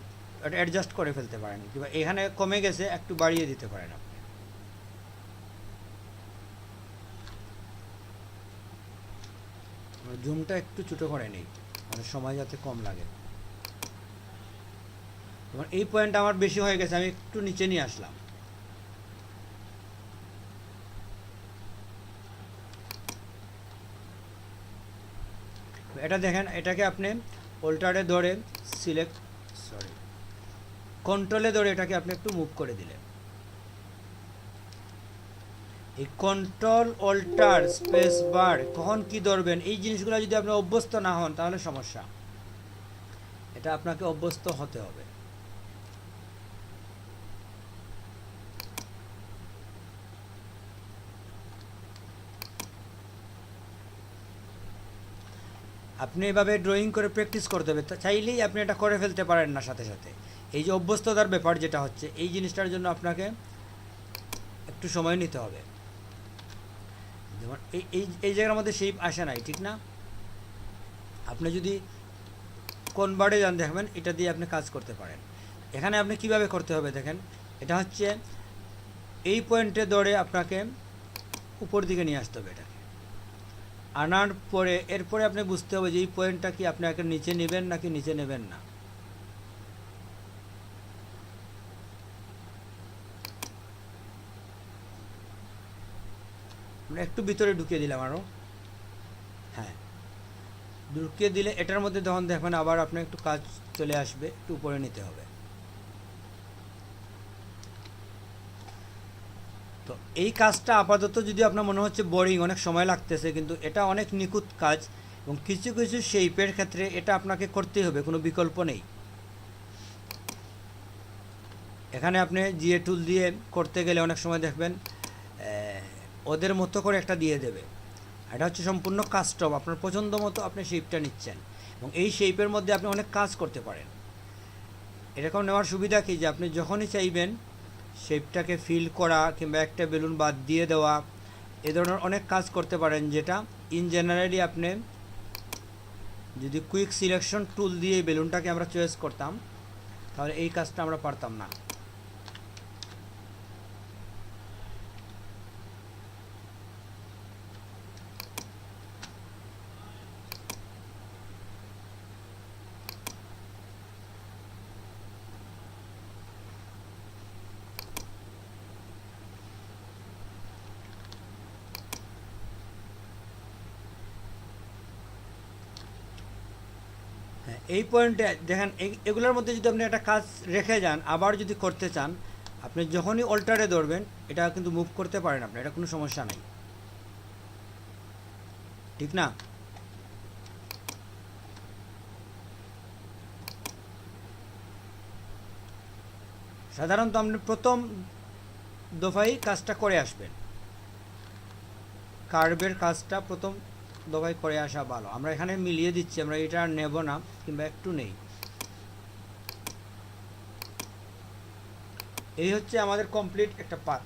এটা অ্যাডজাস্ট করে ফেলতে পারেন, কিংবা এখানে কমে গেছে একটু বাড়িয়ে দিতে পারেন আপনি। জুমটা একটু ছোটো করে নেই, মানে সময় যাতে কম লাগে। এই পয়েন্ট আমার বেশি হয়ে গেছে, আমি একটু নিচে নিয়ে আসলাম। এটা দেখেন, এটাকে আপনি অল্টারে ধরে কন্ট্রোলে ধরে এটাকে আপনি একটু মুভ করে দিলেন। এই কন্ট্রোল অল্টার স্পেস বার কখন কি ধরবেন, এই জিনিসগুলো যদি আপনি অভ্যস্ত না হন তাহলে সমস্যা। এটা আপনাকে অভ্যস্ত হতে হবে। আপনি এভাবে ড্রয়িং করে প্র্যাকটিস করতে হবে, চাইলেই আপনি এটা করে ফেলতে পারেন না সাথে সাথে। এই যে অভ্যস্ততার ব্যাপার যেটা হচ্ছে, এই জিনিসটার জন্য আপনাকে একটু সময় নিতে হবে। যেমন এই এই এই জায়গার মধ্যে শেপ আসে নাই, ঠিক না? আপনি যদি কনভার্টে যান দেখবেন এটা দিয়ে আপনি কাজ করতে পারেন। এখানে আপনি কিভাবে করতে হবে দেখেন, এটা হচ্ছে এই পয়েন্টে ধরে আপনাকে উপর দিকে নিয়ে আসতে হবে, এটাকে আনার পরে এরপরে আপনি বুঝতে হবে যে এই পয়েন্টটা কি আপনি একে নিচে নেবেন নাকি নিচে নেবেন না। আমরা একটু ভিতরে ঢুকিয়ে দিলাম আরও, হ্যাঁ ঢুকিয়ে দিলে এটার মধ্যে তখন দেখবেন আবার আপনার একটু কাজ চলে আসবে, একটু উপরে নিতে হবে। তো এই কাজটা আপাতত যদি আপনার মনে হচ্ছে বোরিং, অনেক সময় লাগতেছে, কিন্তু এটা অনেক নিখুঁত কাজ এবং কিছু কিছু শেপের ক্ষেত্রে এটা আপনাকে করতেই হবে, কোনো বিকল্প নেই। এখানে আপনি জিএ টুল দিয়ে করতে গেলে অনেক সময় দেখবেন ওদের মতো করে একটা দিয়ে দেবে। এটা হচ্ছে সম্পূর্ণ কাস্টম, আপনার পছন্দ মতো আপনি শেপটা নিচ্ছেন এবং এই শেপের মধ্যে আপনি অনেক কাজ করতে পারেন। এরকম নেওয়ার সুবিধা কি যে আপনি যখনই চাইবেন শেপটাকে ফিল করা কিংবা একটা বেলুন বাদ দিয়ে দেওয়া, এ ধরনের অনেক কাজ করতে পারেন, যেটা ইন জেনারেলি আপনি যদি কুইক সিলেকশন টুল দিয়ে বেলুনটাকে আমরা চয়েস করতাম তাহলে এই কাজটা আমরা পারতাম না। এই পয়েন্টে দেখেন এগুলোর মধ্যে যদি আপনি একটা কাজ রেখে যান, আবার যদি করতে চান, আপনি যখনই অল্টারে ধরবেন এটা কিন্তু মুভ করতে পারেন আপনি, এটা কোনো সমস্যা নাই, ঠিক না? সাধারণত আপনি প্রথম দফায় কাজটা করে আসবেন, কার্ভের কাজটা প্রথম দফায় করে আসা ভালো। আমরা এখানে মিলিয়ে দিচ্ছি, আমরা এটা আর নেব না কিংবা একটু নেই। এই হচ্ছে আমাদের কমপ্লিট একটা পাথ।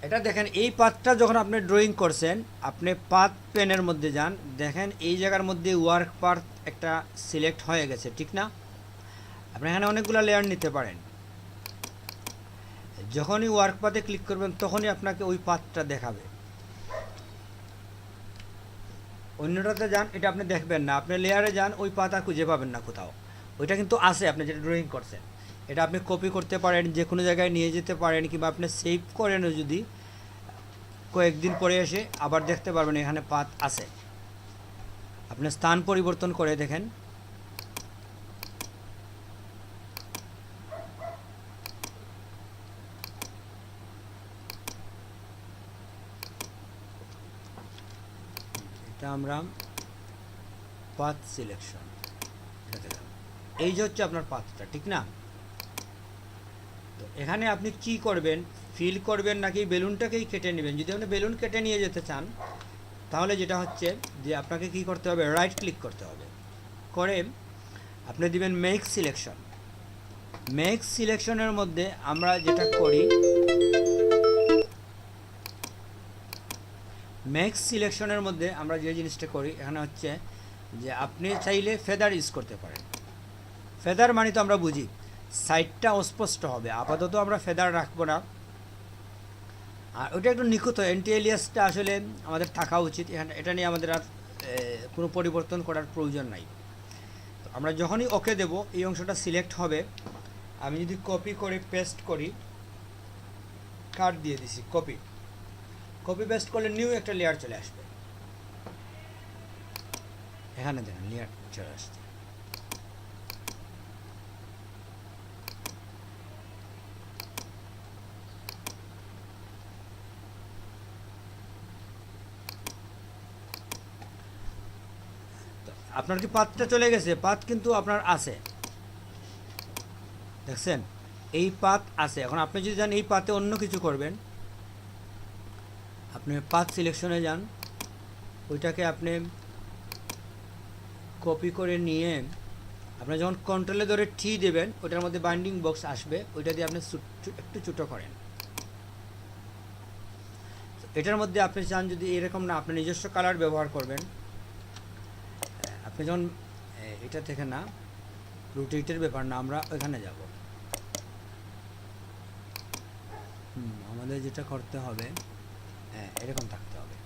এটা দেখেন এই পাথটা যখন আপনি ড্রয়িং করছেন, আপনি পাথ পেনের মধ্যে যান, দেখেন এই জায়গার মধ্যে ওয়ার্ক পাথ একটা সিলেক্ট হয়ে গেছে, ঠিক না? আপনি এখানে অনেকগুলো লেয়ার নিতে পারেন। যখনই ওয়ার্ক পাথে ক্লিক করবেন তখনই আপনাকে ওই পাথটা দেখাবে। অন্যটাতে যান, এটা আপনি দেখবেন না, আপনি লেয়ারে যান, ওই পাতা খুঁজে পাবেন না কোথাও। ওইটা কিন্তু আছে, আপনি যেটা ড্রয়িং করছেন এটা আপনি কপি করতে পারেন, যে কোনো জায়গায় নিয়ে যেতে পারেন, কিংবা আপনি সেভ করেন, যদি কয়েকদিন পরে এসে আবার দেখতে পারবেন এখানে পাত আছে। আপনি স্থান পরিবর্তন করে দেখেন, এটা আমরা পাথ সিলেকশন, এই যে হচ্ছে আপনার পাথটা, ঠিক না? তো এখানে আপনি কি করবেন, ফিল করবেন নাকি বেলুনটাকেই কেটে নেবেন? যদি আপনি বেলুন কেটে নিয়ে যেতে চান তাহলে যেটা হচ্ছে যে আপনাকে কি করতে হবে, রাইট ক্লিক করতে হবে, করে আপনি দিবেন মেক সিলেকশন। মেক সিলেকশনের মধ্যে আমরা যেটা করি, মেক সিলেকশনের মধ্যে আমরা যে জিনিসটা করি এখানে হচ্ছে যে আপনি চাইলে ফেদার ইউজ করতে পারেন। ফেদার মানে তো আমরা বুঝি সাইডটা অস্পষ্ট হবে, আপাতত আমরা ফেদার রাখবো না। আর ওটা একটু নিখুঁত, অ্যান্টি এলিয়াসটা আসলে আমাদের থাকা উচিত, এখানে এটা নিয়ে আমাদের আর কোনো পরিবর্তন করার প্রয়োজন নাই। তো আমরা যখনই ওকে দেব এই অংশটা সিলেক্ট হবে। আমি যদি কপি করে পেস্ট করি, কাট দিয়ে দিছি, কপি পেস্ট করলে নিউ একটা লেয়ার চলে আসবে। এখানে দেখেন লেয়ার চলে আসছে। আপনার কি পাতটা চলে গেছে? পাত কিন্তু আপনার আছে, দেখছেন এই পাত আছে। এখন আপনি যদি জানেন এই পাতে অন্য কিছু করবেন, আপনি পাথ সিলেকশনে যান, ওইটাকে আপনি কপি করে নিয়ে আপনি যখন কন্ট্রোলে ধরে টি দেবেন ওটার মধ্যে বাইন্ডিং বক্স আসবে, ওইটা দিয়ে আপনি একটু ছোটো করেন। এটার মধ্যে আপনি চান যদি এরকম না আপনি নিজস্ব কালার ব্যবহার করবেন, আপনি যখন এটা থেকে না রোটেটের ব্যাপার না, আমরা ওইখানে যাব। আমাদের যেটা করতে হবে এরকম থাকতে হবে।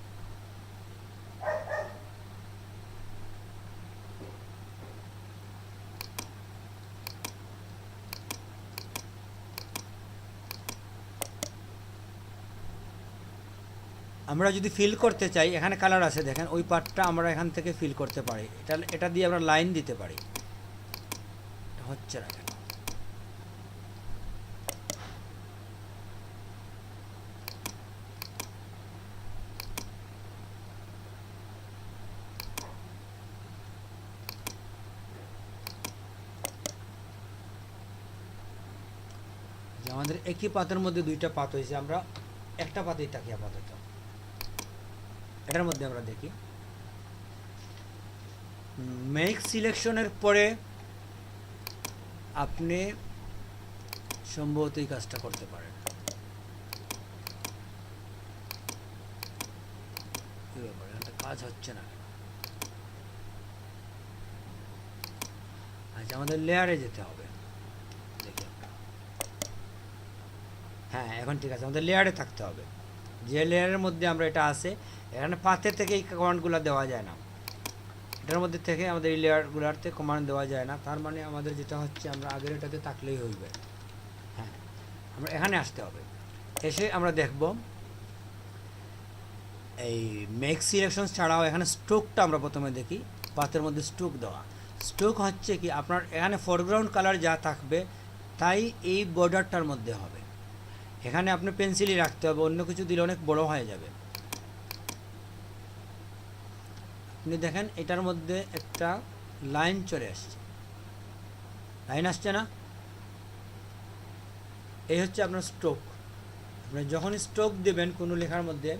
আমরা যদি ফিল করতে চাই, এখানে কালার আছে দেখেন, ওই পার্টটা আমরা এখান থেকে ফিল করতে পারি। এটা দিয়ে আমরা লাইন দিতে পারি। হচ্ছে না কেন? আমাদের একই পাতের মধ্যে দুইটা পাত হয়েছে, আমরা একটা পাতেই থাকি আপাতত। এটার মধ্যে আমরা দেখি মেক সিলেকশনের পরে আপনি সম্ভবত এই কাজটা করতে পারেন। কাজ হচ্ছে না। আচ্ছা, আমাদের লেয়ারে যেতে হবে। দেখি হ্যাঁ, এখন ঠিক আছে, আমাদের লেয়ারে থাকতে হবে। যে লেয়ারের মধ্যে আমরা এটা আছে, এখানে পাথের থেকে এই কমান্ডগুলো দেওয়া যায় না, এটার মধ্যে থেকে আমাদের এই লেয়ারগুলোতে কমান্ড দেওয়া যায় না। তার মানে আমাদের যেটা হচ্ছে আমরা আগের এটাতে থাকলেই হইবে। হ্যাঁ, আমরা এখানে আসতে হবে। এসে আমরা দেখব এই মেক সিলেকশন ছাড়াও এখানে স্ট্রোকটা আমরা প্রথমে দেখি। পাথের মধ্যে স্ট্রোক দেওয়া। স্ট্রোক হচ্ছে কি আপনার এখানে ফরগ্রাউন্ড কালার যা থাকবে তাই এই বর্ডারটার মধ্যে হবে। এখানে আপনি পেন্সিলই রাখতে হবে, অন্য কিছু দিলে অনেক বড় হয়ে যাবে। আপনি দেখেন এটার মধ্যে একটা লাইন চলে আসছে, লাইন আসছে না? এই হচ্ছে আপনার স্ট্রোক। আপনি যখন স্ট্রোক দেবেন কোনো লেখার মধ্যে,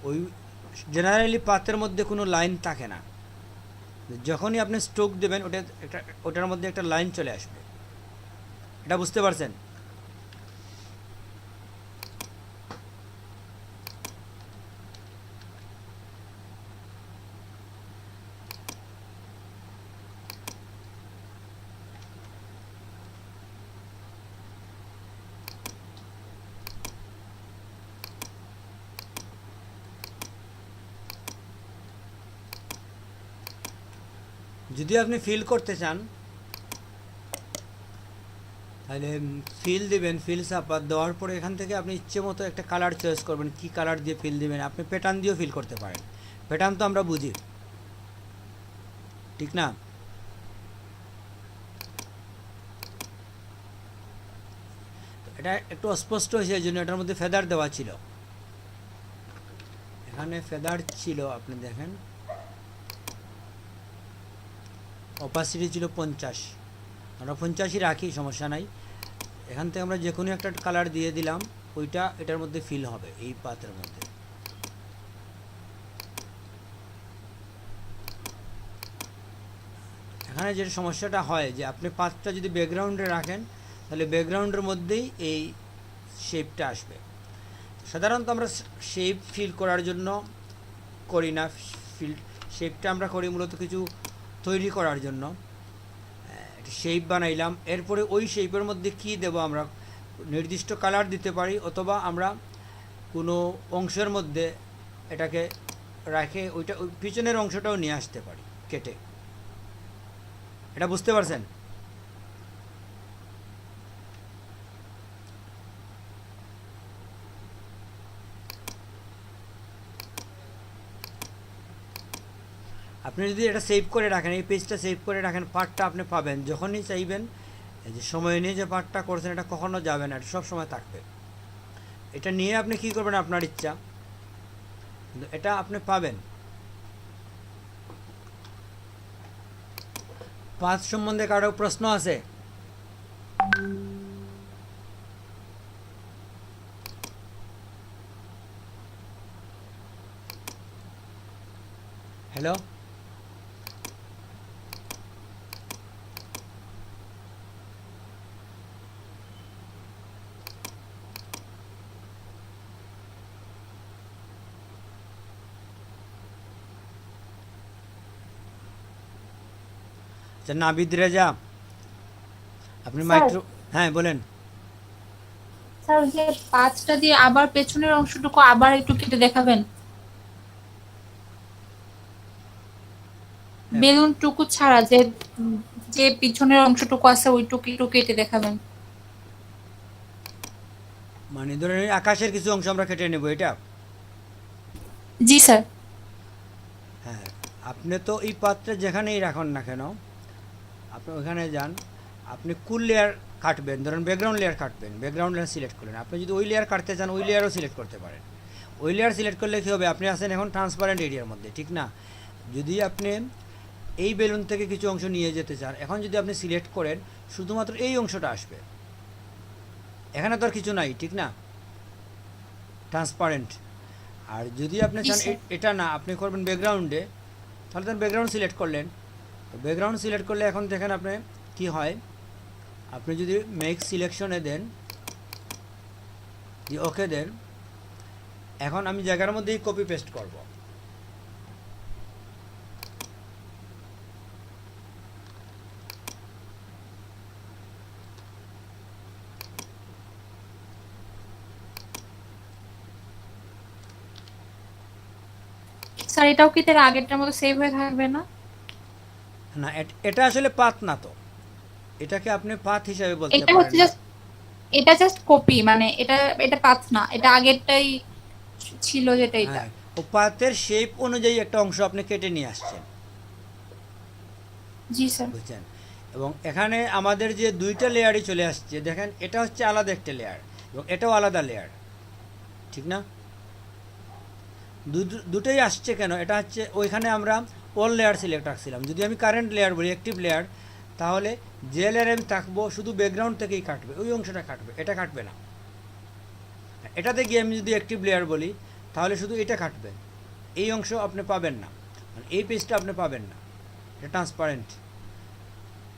ওই জেনারেলি পাতের মধ্যে কোনো লাইন থাকে না, যখনই আপনি স্ট্রোক দেবেন ওটার মধ্যে একটা লাইন চলে আসবে। এটা বুঝতে পারছেন? যদি আপনি ফিল করতে চান তাহলে ফিল দিবেন, ফিল চাপা দেওয়ার পরে এখান থেকে আপনি ইচ্ছে মতো একটা কালার চয়েস করবেন, কি কালার দিয়ে ফিল দিবেন। আপনি প্যাটার্ন দিয়েও ফিল করতে পারেন, প্যাটার্ন তো আমরা বুঝি, ঠিক না? এটা একটু অস্পষ্ট হয়েছে, এই জন্য এটার মধ্যে ফেদার দেওয়া ছিল। এখানে ফেদার ছিল, আপনি দেখেন অপাসিটি ছিল 50, আমরা 50ই রাখি, সমস্যা নাই। এখান থেকে আমরা যে কোনো একটা কালার দিয়ে দিলাম, ওইটা এটার মধ্যে ফিল হবে এই পাতের মধ্যে। এখানে যে সমস্যাটা হয় যে আপনি পাতটা যদি ব্যাকগ্রাউন্ডে রাখেন তাহলে ব্যাকগ্রাউন্ডের মধ্যেই এই শেপটা আসবে। সাধারণত আমরা শেপ ফিল করার জন্য করি না, শেপটা আমরা করি মূলত কিছু তৈরি করার জন্য। শেপ বানাইলাম, এরপরে ওই শেপের মধ্যে কি দেব, আমরা নির্দিষ্ট কালার দিতে পারি, অথবা আমরা কোনো অংশের মধ্যে এটাকে রেখে ওইটা ওই পিছনের অংশটাও নিয়ে আসতে পারি কেটে। এটা বুঝতে পারছেন? আপনি যদি এটা সেভ করে রাখেন, এই পেজটা সেভ করে রাখেন, পার্টটা আপনি পাবেন যখনই চাইবেন। এই যে সময় নিয়ে যে পার্টটা করছেন এটা কখনো যাবে না, এটা সব সময় থাকবে। এটা নিয়ে আপনি কি করবেন আপনার ইচ্ছা, কিন্তু এটা আপনি পাবেন। পাঁচ সম্বন্ধে কারো প্রশ্ন আছে? হ্যালো, আচ্ছা নাবিদ রেজা, আপনি স্যার। মাইক্রো, হ্যাঁ বলেন। স্যার ওই যে পাঁচটা দিয়ে আবার পেছনের অংশটুকু আবার একটু কেটে দেখাবেন, হ্যাঁ। বেলুনটুকু ছাড়া যে যে পিছনের অংশটুকু আছে ওইটুকু একটু কেটে দেখাবেন। মানে ধরেন এই আকাশের কিছু অংশ আমরা কেটে নেব, এটা। জি স্যার। হ্যাঁ, আপনি তো এই পাত্রে যেখানেই রাখুন না কেন, আপনি ওখানে যান, আপনি কুল লেয়ার কাটবেন, ধরেন ব্যাকগ্রাউন্ড লেয়ার কাটবেন, ব্যাকগ্রাউন্ড লেয়ার সিলেক্ট করলেন। আপনি যদি ওই লেয়ার কাটতে চান ওই লেয়ারও সিলেক্ট করতে পারেন। ওই লেয়ার সিলেক্ট করলে কী হবে, আপনি আছেন এখন ট্রান্সপারেন্ট এরিয়ার মধ্যে, ঠিক না? যদি আপনি এই বেলুন থেকে কিছু অংশ নিয়ে যেতে চান, এখন যদি আপনি সিলেক্ট করেন শুধুমাত্র এই অংশটা আসবে, এখানে তো আর কিছু নাই, ঠিক না? ট্রান্সপারেন্ট। আর যদি আপনি চান এটা না, আপনি করবেন ব্যাকগ্রাউন্ডে, তাহলে তখন ব্যাকগ্রাউন্ড সিলেক্ট করলেন। তো ব্যাকগ্রাউন্ড সিলেক্ট করলে এখন দেখেন আপনি কি হয়, আপনি যদি মেক সিলেকশনে দেন, দিয়ে ওকে দেন, এখন আমি জায়গার মধ্যেই কপি পেস্ট করব। স্যার এটাও কি তার আগেরটার মতো সেভ হয়ে থাকবে না? না, এটা আসলে পাথ না, তো এটাকে আপনি পাথ হিসাবে বলতে এটা পারেন হচ্ছে না। জাস্ট, এটা জাস্ট কপি, মানে এটা এটা পাথ না, এটা আগেরটাই ছিল যেটা এটা। হ্যাঁ, ও পাথের শেপ অনুযায়ী একটা অংশ আপনি কেটে নিয়ে আসছেন, জি স্যার। বুঝছেন? এবং এখানে আমাদের যে দুইটা লেয়ারই চলে আসছে, দেখেন এটা হচ্ছে আলাদা একটা লেয়ার এবং এটাও আলাদা লেয়ার, ঠিক না? দুটোই আসছে কেন, এটা হচ্ছে ওইখানে আমরা অল লেয়ার সিলেক্ট রাখছিলাম। যদি আমি কারেন্ট লেয়ার বলি, অ্যাক্টিভ লেয়ার, তাহলে যে লেয়ারে আমি থাকবো শুধু ব্যাকগ্রাউন্ড থেকেই কাটবে, ওই অংশটা কাটবে, এটা কাটবে না। এটাতে গিয়ে আমি যদি অ্যাক্টিভ লেয়ার বলি, তাহলে শুধু এটা কাটবে, এই অংশ আপনি পাবেন না, মানে এই পেজটা আপনি পাবেন না, এটা ট্রান্সপারেন্ট।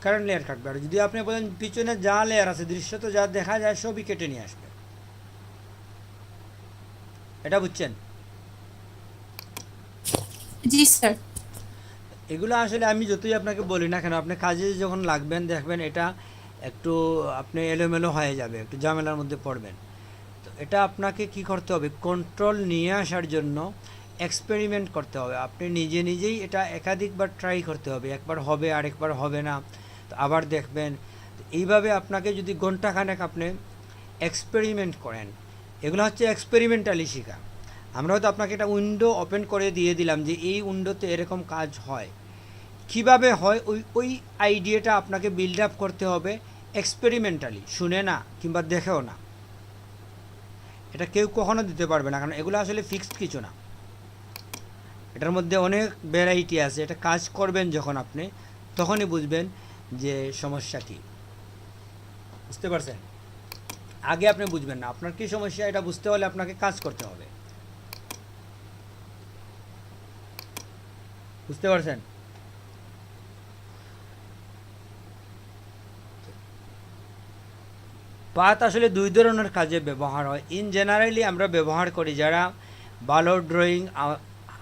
কারেন্ট লেয়ার কাটবে। আর যদি আপনি বলেন পিছনে যা লেয়ার আছে, দৃশ্যত যা দেখা যায় সবই কেটে নিয়ে আসবে, এটা বুঝছেন? জি স্যার। এগুলো আসলে আমি যতই আপনাকে বলি না কেন, আপনি কাজে যখন লাগবেন দেখবেন এটা একটু আপনি এলোমেলো হয়ে যাবে, একটু ঝামেলার মধ্যে পড়বেন। তো এটা আপনাকে কি করতে হবে, কন্ট্রোল নিয়ে আসার জন্য এক্সপেরিমেন্ট করতে হবে। আপনি নিজে নিজেই এটা একাধিকবার ট্রাই করতে হবে, একবার হবে আরেকবার হবে না, তো আবার দেখবেন। তো এইভাবে আপনাকে যদি ঘন্টাখানেক আপনি এক্সপেরিমেন্ট করেন, এগুলো হচ্ছে এক্সপেরিমেন্টালি শেখা। আমরা হয়তো আপনাকে একটা উইন্ডো ওপেন করে দিয়ে দিলাম যে এই উইন্ডোতে এরকম কাজ হয়, কিভাবে হয় ওই আইডিয়াটা আপনাকে বিল্ড আপ করতে হবে এক্সপেরিমেন্টালি, শুনে না কিংবা দেখেও না। এটা কেউ কখনো দিতে পারবে না, কারণ এগুলো আসলে ফিক্সড কিছু না, এটার মধ্যে অনেক ভ্যারাইটি আছে। এটা কাজ করবেন যখন আপনি, তখনই বুঝবেন যে সমস্যা কী। বুঝতে পারছেন? আগে আপনি বুঝবেন না আপনার কী সমস্যা, এটা বুঝতে হলে আপনাকে কাজ করতে হবে। বুঝতে পারছেন? পাত আসলে দুই ধরনের কাজে ব্যবহার হয়। ইন জেনারেলি আমরা ব্যবহার করি যারা ভালো ড্রয়িং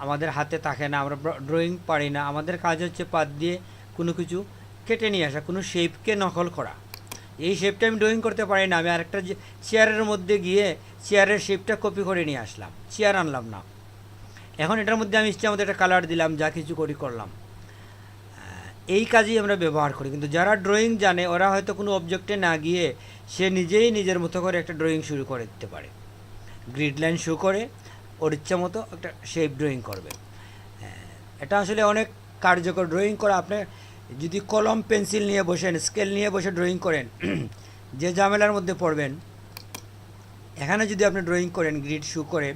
আমাদের হাতে থাকে না, আমরা ড্রয়িং পারি না, আমাদের কাজ হচ্ছে পাত দিয়ে কোনো কিছু কেটে নিয়ে আসা, কোনো শেপকে নকল করা। এই শেপটা আমি ড্রয়িং করতে পারি না, আমি আরেকটা যে চেয়ারের মধ্যে গিয়ে চেয়ারের শেপটা কপি করে নিয়ে আসলাম, চেয়ার আনলাম না। এখন এটার মধ্যে আমি ইচ্ছা মতো একটা কালার দিলাম, যা কিছু করলাম, এই কাজেই আমরা ব্যবহার করি। কিন্তু যারা ড্রয়িং জানে ওরা হয়তো কোনো অবজেক্টে না গিয়ে সে নিজেই নিজের মতো করে একটা ড্রয়িং শুরু করে দিতে পারে, গ্রিড লাইন শো করে ওর ইচ্ছা মতো একটা শেপ ড্রয়িং করবে। এটা আসলে অনেক কার্যকর। ড্রয়িং করা, আপনি যদি কলম পেন্সিল নিয়ে বসেন, স্কেল নিয়ে বসে ড্রয়িং করেন, যে ঝামেলার মধ্যে পড়বেন, এখানে যদি আপনি ড্রয়িং করেন গ্রিড শো করে,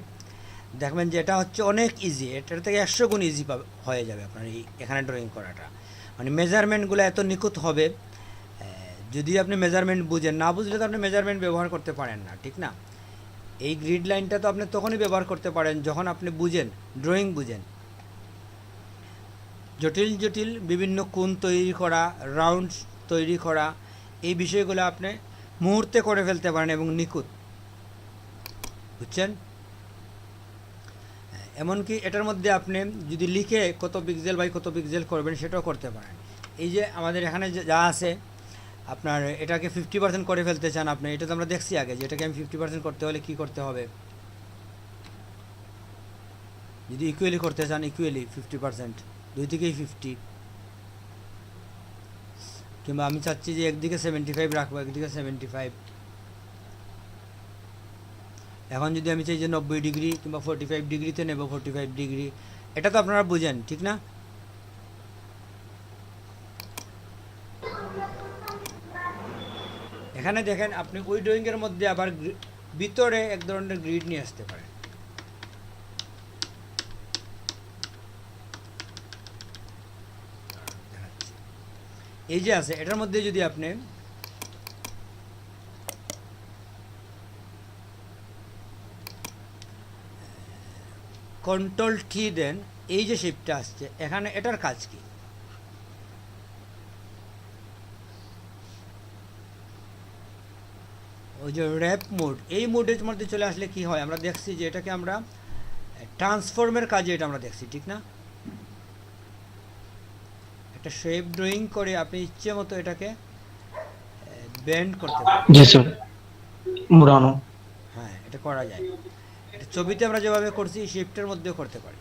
দেখবেন যে এটা হচ্ছে অনেক ইজি, এটার থেকে 100 গুণ ইজি হয়ে যাবে আপনার এই এখানে ড্রয়িং করাটা। মানে মেজারমেন্টগুলো এত নিখুঁত হবে, যদি আপনি মেজারমেন্ট বুঝেন, না বুঝলে তো আপনি মেজারমেন্ট ব্যবহার করতে পারেন না, ঠিক না? এই গ্রিড লাইনটা তো আপনি তখনই ব্যবহার করতে পারেন যখন আপনি বুঝেন, ড্রয়িং বুঝেন। জটিল জটিল বিভিন্ন কোণ তৈরি করা, রাউন্ড তৈরি করা, এই বিষয়গুলো আপনি মুহূর্তে করে ফেলতে পারেন এবং নিখুঁত, বুঝছেন? এমনকি এটার মধ্যে আপনি যদি লিখে কত পিক্সেল বাই কত পিক্সেল করবেন সেটাও করতে পারেন। এই যে আমাদের এখানে যা আছে, আপনার এটাকে 50% করে ফেলতে চান আপনি, এটা তো আমরা দেখছি আগে যে এটাকে আমি 50% করতে হলে কি করতে হবে। যদি ইকুয়ালি করতে চান, ইকুয়ালি 50%, দুই দিকেই 50, কিংবা আমি চাচ্ছি যে একদিকে 75 রাখবো, একদিকে 75। এখন যদি আমি চাই যে 90 ডিগ্রি কিংবা 45 ডিগ্রিতে নেব, 45 ডিগ্রি, এটা তো আপনারা বুঝেন, ঠিক না? এখানে দেখেন আপনি ওই ড্রয়িংয়ের মধ্যে আবার ভিতরে এক ধরনের গ্রিড নিয়ে আসতে পারেন। এই যে আছে, এটার মধ্যে যদি আপনি কন্ট্রোল টি দেন, এই যে শেপটা আসছে এখানে, এটার কাজ কি? ওই যে র্যাপ মোড, এই মোডের মধ্যে চলে আসলে কি হয় আমরা দেখছি যে এটাকে আমরা ট্রান্সফর্মের কাজে এটা আমরা দেখছি, ঠিক না? একটা শেপ ড্রয়িং করে আপনি ইচ্ছে মতো এটাকে বেন্ড করতে পারেন। জি স্যার, মুড়ানো। হ্যাঁ, এটা করা যায়। এটা ছবিতে আমরা যেভাবে করছি শেপটার মধ্যেও করতে পারি।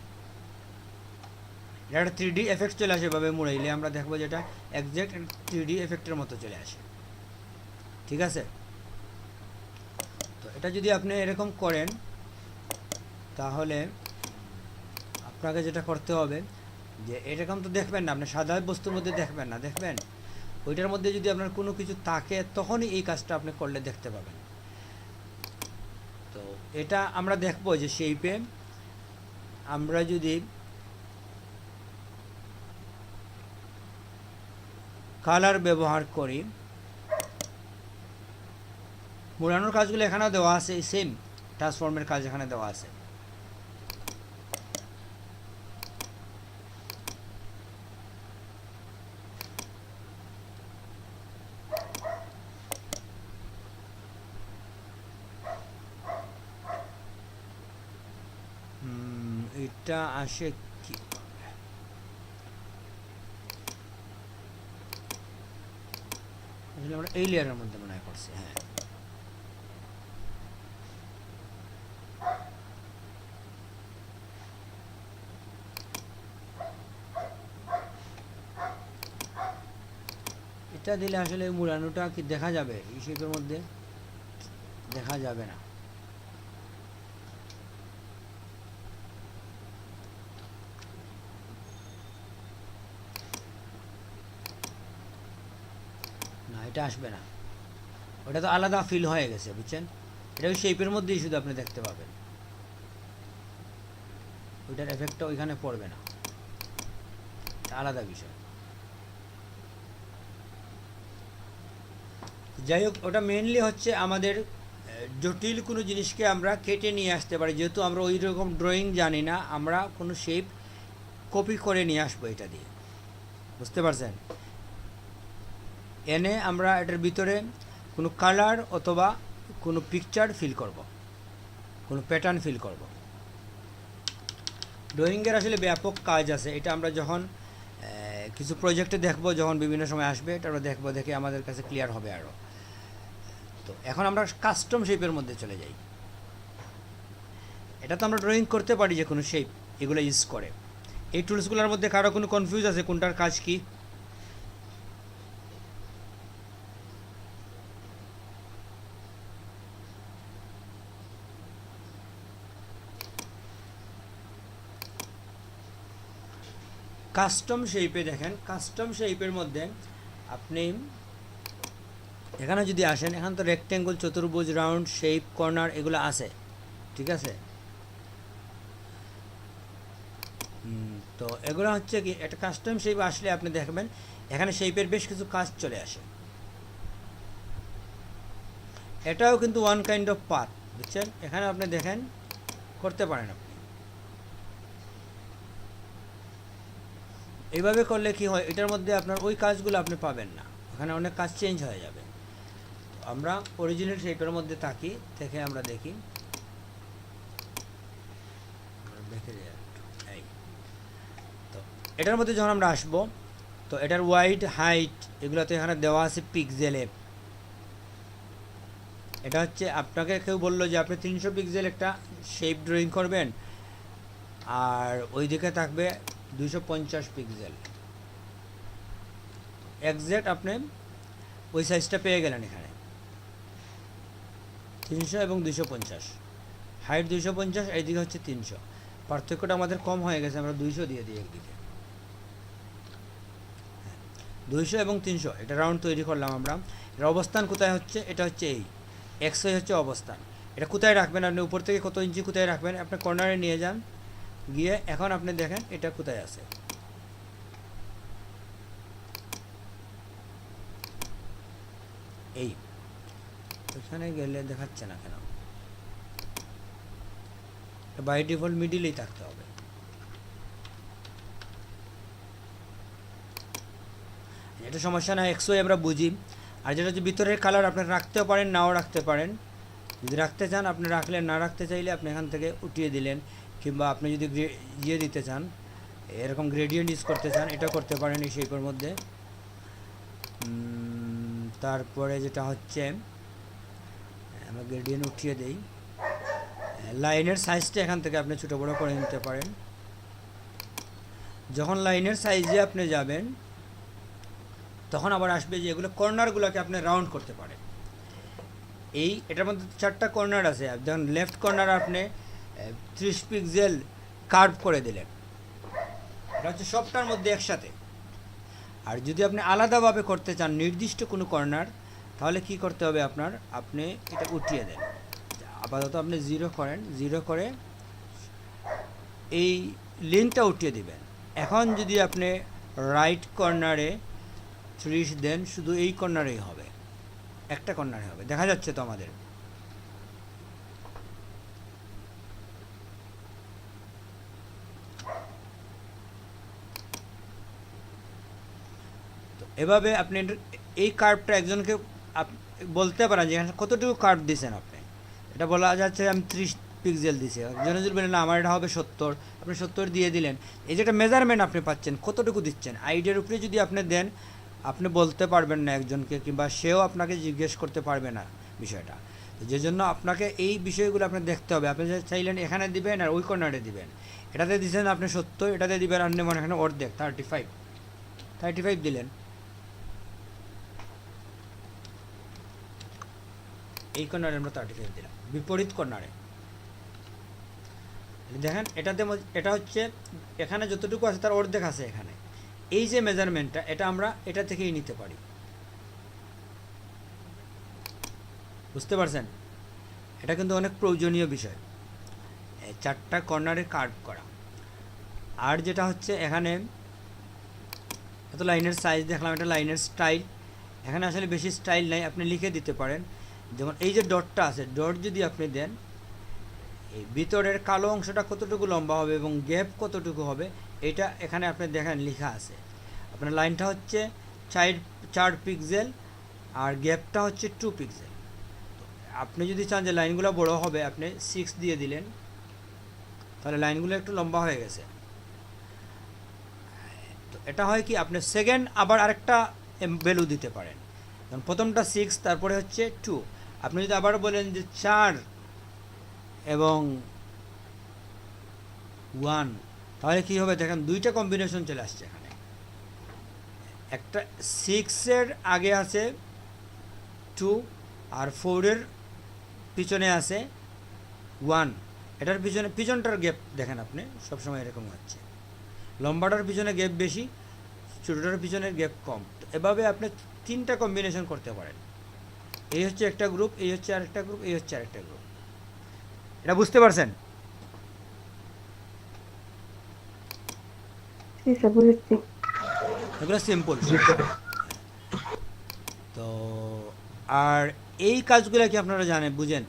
এটা 3D এফেক্ট চলে আসে, এভাবে মুড়াইলে আমরা দেখবো যে এটা একজ্যাক্ট 3D এফেক্টের মতো চলে আসে, ঠিক আছে? তো এটা যদি আপনি এরকম করেন তাহলে আপনাকে যেটা করতে হবে যে এরকম তো দেখবেন না, আপনি সাদা বস্তুর মধ্যে দেখবেন না, দেখবেন ওইটার মধ্যে যদি আপনার কোনো কিছু থাকে তখনই এই কাজটা আপনি করলে দেখতে পাবেন। তো এটা আমরা দেখবো যে শেপে আমরা যদি কালার ব্যবহার করি, মোড়ানোর কাজগুলো এখানেও দেওয়া আছে, সেম ট্রান্সফর্মের কাজ এখানে দেওয়া আছে। এটা আসে কি, আসলে আমরা এই লেয়ারের মধ্যে মনে হয় করছি। হ্যাঁ, এটা দিলে আসলে মুড়ানোটা কি দেখা যাবে? এই শেপের মধ্যে দেখা যাবে না। না, এটা আসবে না, ওটা তো আলাদা ফিল হয়ে গেছে, বুঝছেন? এটা ওই শেপের মধ্যেই শুধু আপনি দেখতে পাবেন, ওইটার এফেক্টটা ওইখানে পড়বে না, আলাদা বিষয়। যাই হোক, ওটা মেইনলি হচ্ছে আমাদের জটিল কোনো জিনিসকে আমরা কেটে নিয়ে আসতে পারি, যেহেতু আমরা ওই রকম ড্রয়িং জানি না, আমরা কোনো শেপ কপি করে নিয়ে আসবো এটা দিয়ে, বুঝতে পারছেন? এনে আমরা এটার ভিতরে কোনো কালার অথবা কোনো পিকচার ফিল করব, কোনো প্যাটার্ন ফিল করব। ড্রয়িংয়ের আসলে ব্যাপক কাজ আছে, এটা আমরা যখন কিছু প্রজেক্টে দেখব, যখন বিভিন্ন সময় আসবে এটা আমরা দেখবো, দেখে আমাদের কাছে ক্লিয়ার হবে আরও। তো এখন আমরা কাস্টম শেপের মধ্যে চলে যাই। এটা তো আমরা ড্রয়িং করতে পারি যে কোনো শেপ, এগুলো ইউজ করে। এই টুলসগুলোর মধ্যে কারো কোনো কনফিউজ আছে কোনটার কাজ কি? কাস্টম শেপে দেখেন, কাস্টম শেপের মধ্যে আপনি এখানে যদি আসেন, এখানে তো রেক্টেঙ্গল, চতুর্ভুজ, রাউন্ড, শেপ, কর্নার এগুলো আছে, ঠিক আছে? তো এগুলো হচ্ছে কি, একটা কাস্টম শেপ আসলে আপনি দেখবেন এখানে শেপের বেশ কিছু কাজ চলে আসে। এটাও কিন্তু ওয়ান কাইন্ড অফ পাথ, বুঝছেন? এখানে আপনি দেখেন করতে পারেন আপনি। এইভাবে করলে কি হয়, এটার মধ্যে আপনার ওই কাজগুলো আপনি পাবেন না, ওখানে অনেক কাজ চেঞ্জ হয়ে যাবে। তো আমরা অরিজিনাল শেপের মধ্যে থাকি, থেকে আমরা দেখি, আমরা দেখে যাই একটু। এই তো এটার মধ্যে যখন আমরা আসব, তো এটার ওয়াইড হাইট এগুলো তো এখানে দেওয়া আছে পিক্সেলে। এটা হচ্ছে আপনাকে কেউ বললো যে আপনি 300 পিক্সেল একটা শেপ ড্রয়িং করবেন, আর ওই দিকে থাকবে 250 পিক্সেল। এক্সাক্ট আপনি ওই সাইজটা পেয়ে গেলেন এখানে, 300 এবং 250, হাইট 250, এইদিকে হচ্ছে 300। পার্থক্যটা আমাদের কম হয়ে গেছে, আমরা 200 দিয়ে দিই একদিকে। 200 এবং 300 এটা রাউন্ড তৈরি করলাম আমরা। এর অবস্থান কোথায় হচ্ছে, এটা হচ্ছে এই XY হচ্ছে অবস্থান। এটা কোথায় রাখবেন আপনি, উপর থেকে কত ইঞ্চি কোথায় রাখবেন, আপনি কর্নারে নিয়ে যান, গিয়ে এখন আপনি দেখেন এটা কোথায় আছে। এই এখানে গেলে দেখাচ্ছে না কেন, বাই ডিফল্ট মিডিলেই থাকতে হবে। এটা সমস্যা না, XY আমরা বুঝি। আর যেটা হচ্ছে ভিতরের কালার আপনি রাখতেও পারেন, নাও রাখতে পারেন। যদি রাখতে চান আপনি রাখলেন, না রাখতে চাইলে আপনি এখান থেকে উঠিয়ে দিলেন, কিংবা আপনি যদি ইয়ে দিতে চান, এরকম গ্রেডিয়েন্ট ইউজ করতে চান, এটা করতে পারেন এই শেপের মধ্যে। তারপরে যেটা হচ্ছে আমরা গ্রেডিয়েন্ট উঠিয়ে দেই, লাইনের সাইজটা এখান থেকে আপনি ছোটো বড়ো করে নিতে পারেন। যখন লাইনের সাইজে আপনি যাবেন, তখন আবার আসবে যে এগুলো কর্নারগুলোকে আপনি রাউন্ড করতে পারেন। এটার মধ্যে 4টা কর্নার আছে, যখন লেফট কর্নার আপনি 30 পিক্সেল কার্ভ করে দিলেন, এটা হচ্ছে সবটার মধ্যে একসাথে। আর যদি আপনি আলাদাভাবে করতে চান নির্দিষ্ট কোনো কর্নার, তাহলে কি করতে হবে আপনার, আপনি এটা উঠিয়ে দেন। আপাতত আপনি 0 করেন, 0 করে এই লিঙ্কটা উঠিয়ে দিবেন। এখন যদি আপনি রাইট কর্নারে 30 দেন, শুধু এই কর্নারেই হবে, একটা কর্নারে হবে, দেখা যাচ্ছে তো আমাদের। তো এভাবে আপনি এই কার্ভটা একজনকে বলতে পারেন যে এখানে কতটুকু কার্ভ দিয়েছেন আপনি। এটা বলা যাচ্ছে আমি 30 পিক্সেল দিয়েছি, একজন যদি বলেন না আমার এটা হবে 70, আপনি 70 দিয়ে দিলেন। এই যে একটা মেজারমেন্ট আপনি পাচ্ছেন কতটুকু দিচ্ছেন, আইডিয়ার উপরে যদি আপনি দেন, আপনি বলতে পারবেন না একজনকে, কিংবা সেও আপনাকে জিজ্ঞেস করতে পারবে না বিষয়টা। যে জন্য আপনাকে এই বিষয়গুলো আপনি দেখতে হবে। আপনি চাইলেন এখানে দিবেন আর ওই কর্নারে দিবেন, এটাতে দিচ্ছেন আপনি 70, এটাতে দিবেন আপনি মনে এখানে অর্ধেক 35 দিলেন, এই কর্নারে আমরা 35 দিলাম, বিপরীত কর্নারে দেখেন। এটা হচ্ছে এখানে যতটুকু আছে তার অর্ধেক আছে এখানে। এই যে মেজারমেন্টটা, এটা আমরা এটা থেকেই নিতে পারি, বুঝতে পারছেন? এটা কিন্তু অনেক প্রয়োজনীয় বিষয়, 4টা কর্নারে কার্ভ করা। আর যেটা হচ্ছে এখানে এত লাইনের সাইজ দেখলাম, এটা লাইনের স্টাইল। এখানে আসলে বেশি স্টাইল নাই, আপনি লিখে দিতে পারেন। যেমন এই যে ডটটা আছে, ডট যদি আপনি দেন, এই ভিতরের কালো অংশটা কতটুকু লম্বা হবে এবং গ্যাপ কতটুকু হবে, এটা এখানে আপনি দেখেন লেখা আছে। আপনার লাইনটা হচ্ছে 4 পিক্সেল আর গ্যাপটা হচ্ছে 2 পিক্সেল। আপনি যদি চান যে লাইনগুলো বড় হবে, আপনি 6 দিয়ে দিলেন, তাহলে লাইনগুলো একটু লম্বা হয়ে গেছে। তো এটা হয় কি, আপনি সেকেন্ড আবার আরেকটা ভ্যালু দিতে পারেন। কারণ প্রথমটা 6, তারপরে হচ্ছে 2। আপনি যদি আবার বলেন যে 4 এবং 1, তাহলে কি হবে দেখেন, 2টা কম্বিনেশন চলে আসছে এখানে। একটা 6-এর আগে আছে 2, আর 4-এর পিছনে আছে 1। এটার পিছনটার গ্যাপ দেখেন আপনি, সবসময় এরকম হচ্ছে, লম্বাটার পিছনে গ্যাপ বেশি, ছোটোটার পিছনের গ্যাপ কম। তো এভাবে আপনি 3টা কম্বিনেশন করতে পারেন। এই হচ্ছে একটা গ্রুপ, এই হচ্ছে আরেকটা গ্রুপ, এই হচ্ছে আরেকটা গ্রুপ। এটা বুঝতে পারছেন? জি স্যার, বুঝেছি। এগুলো সিম্পল। তো আর এই কাজগুলো কি আপনারা জানেন, বুঝেন?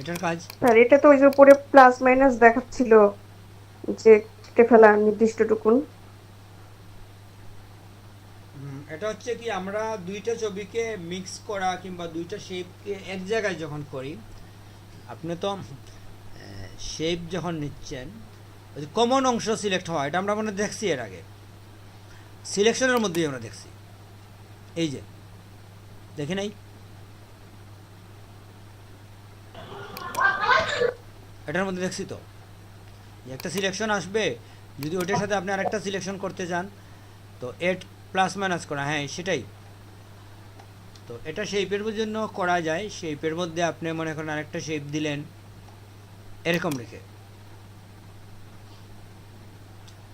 এটার কাজ স্যার এটা তো ওই যে উপরে প্লাস মাইনাস দেখাচ্ছিল যে কেটে ফেলা নির্দিষ্টটুকুন। এটা হচ্ছে কি আমরা দুইটা ছবিকে মিক্স করা কিংবা দুইটা শেপকে এক জায়গায় যখন করি, আপনি তো শেপ যখন নিচ্ছেন কমন অংশ সিলেক্ট হওয়া, এটা আমরা দেখছি এর আগে সিলেকশনের মধ্যেই আমরা দেখছি। এই যে দেখি নাই, এটার মধ্যে দেখছি তো যে একটা সিলেকশন আসবে, যদি ওটার সাথে আপনি আরেকটা সিলেকশন করতে চান তো এড প্লাস মাইনাস করা, হ্যাঁ সেটাই তো। এটা শেপের জন্য করা যায়, শেপের মধ্যে আপনি মনে করেন আরেকটা শেপ দিলেন এরকম রেখে,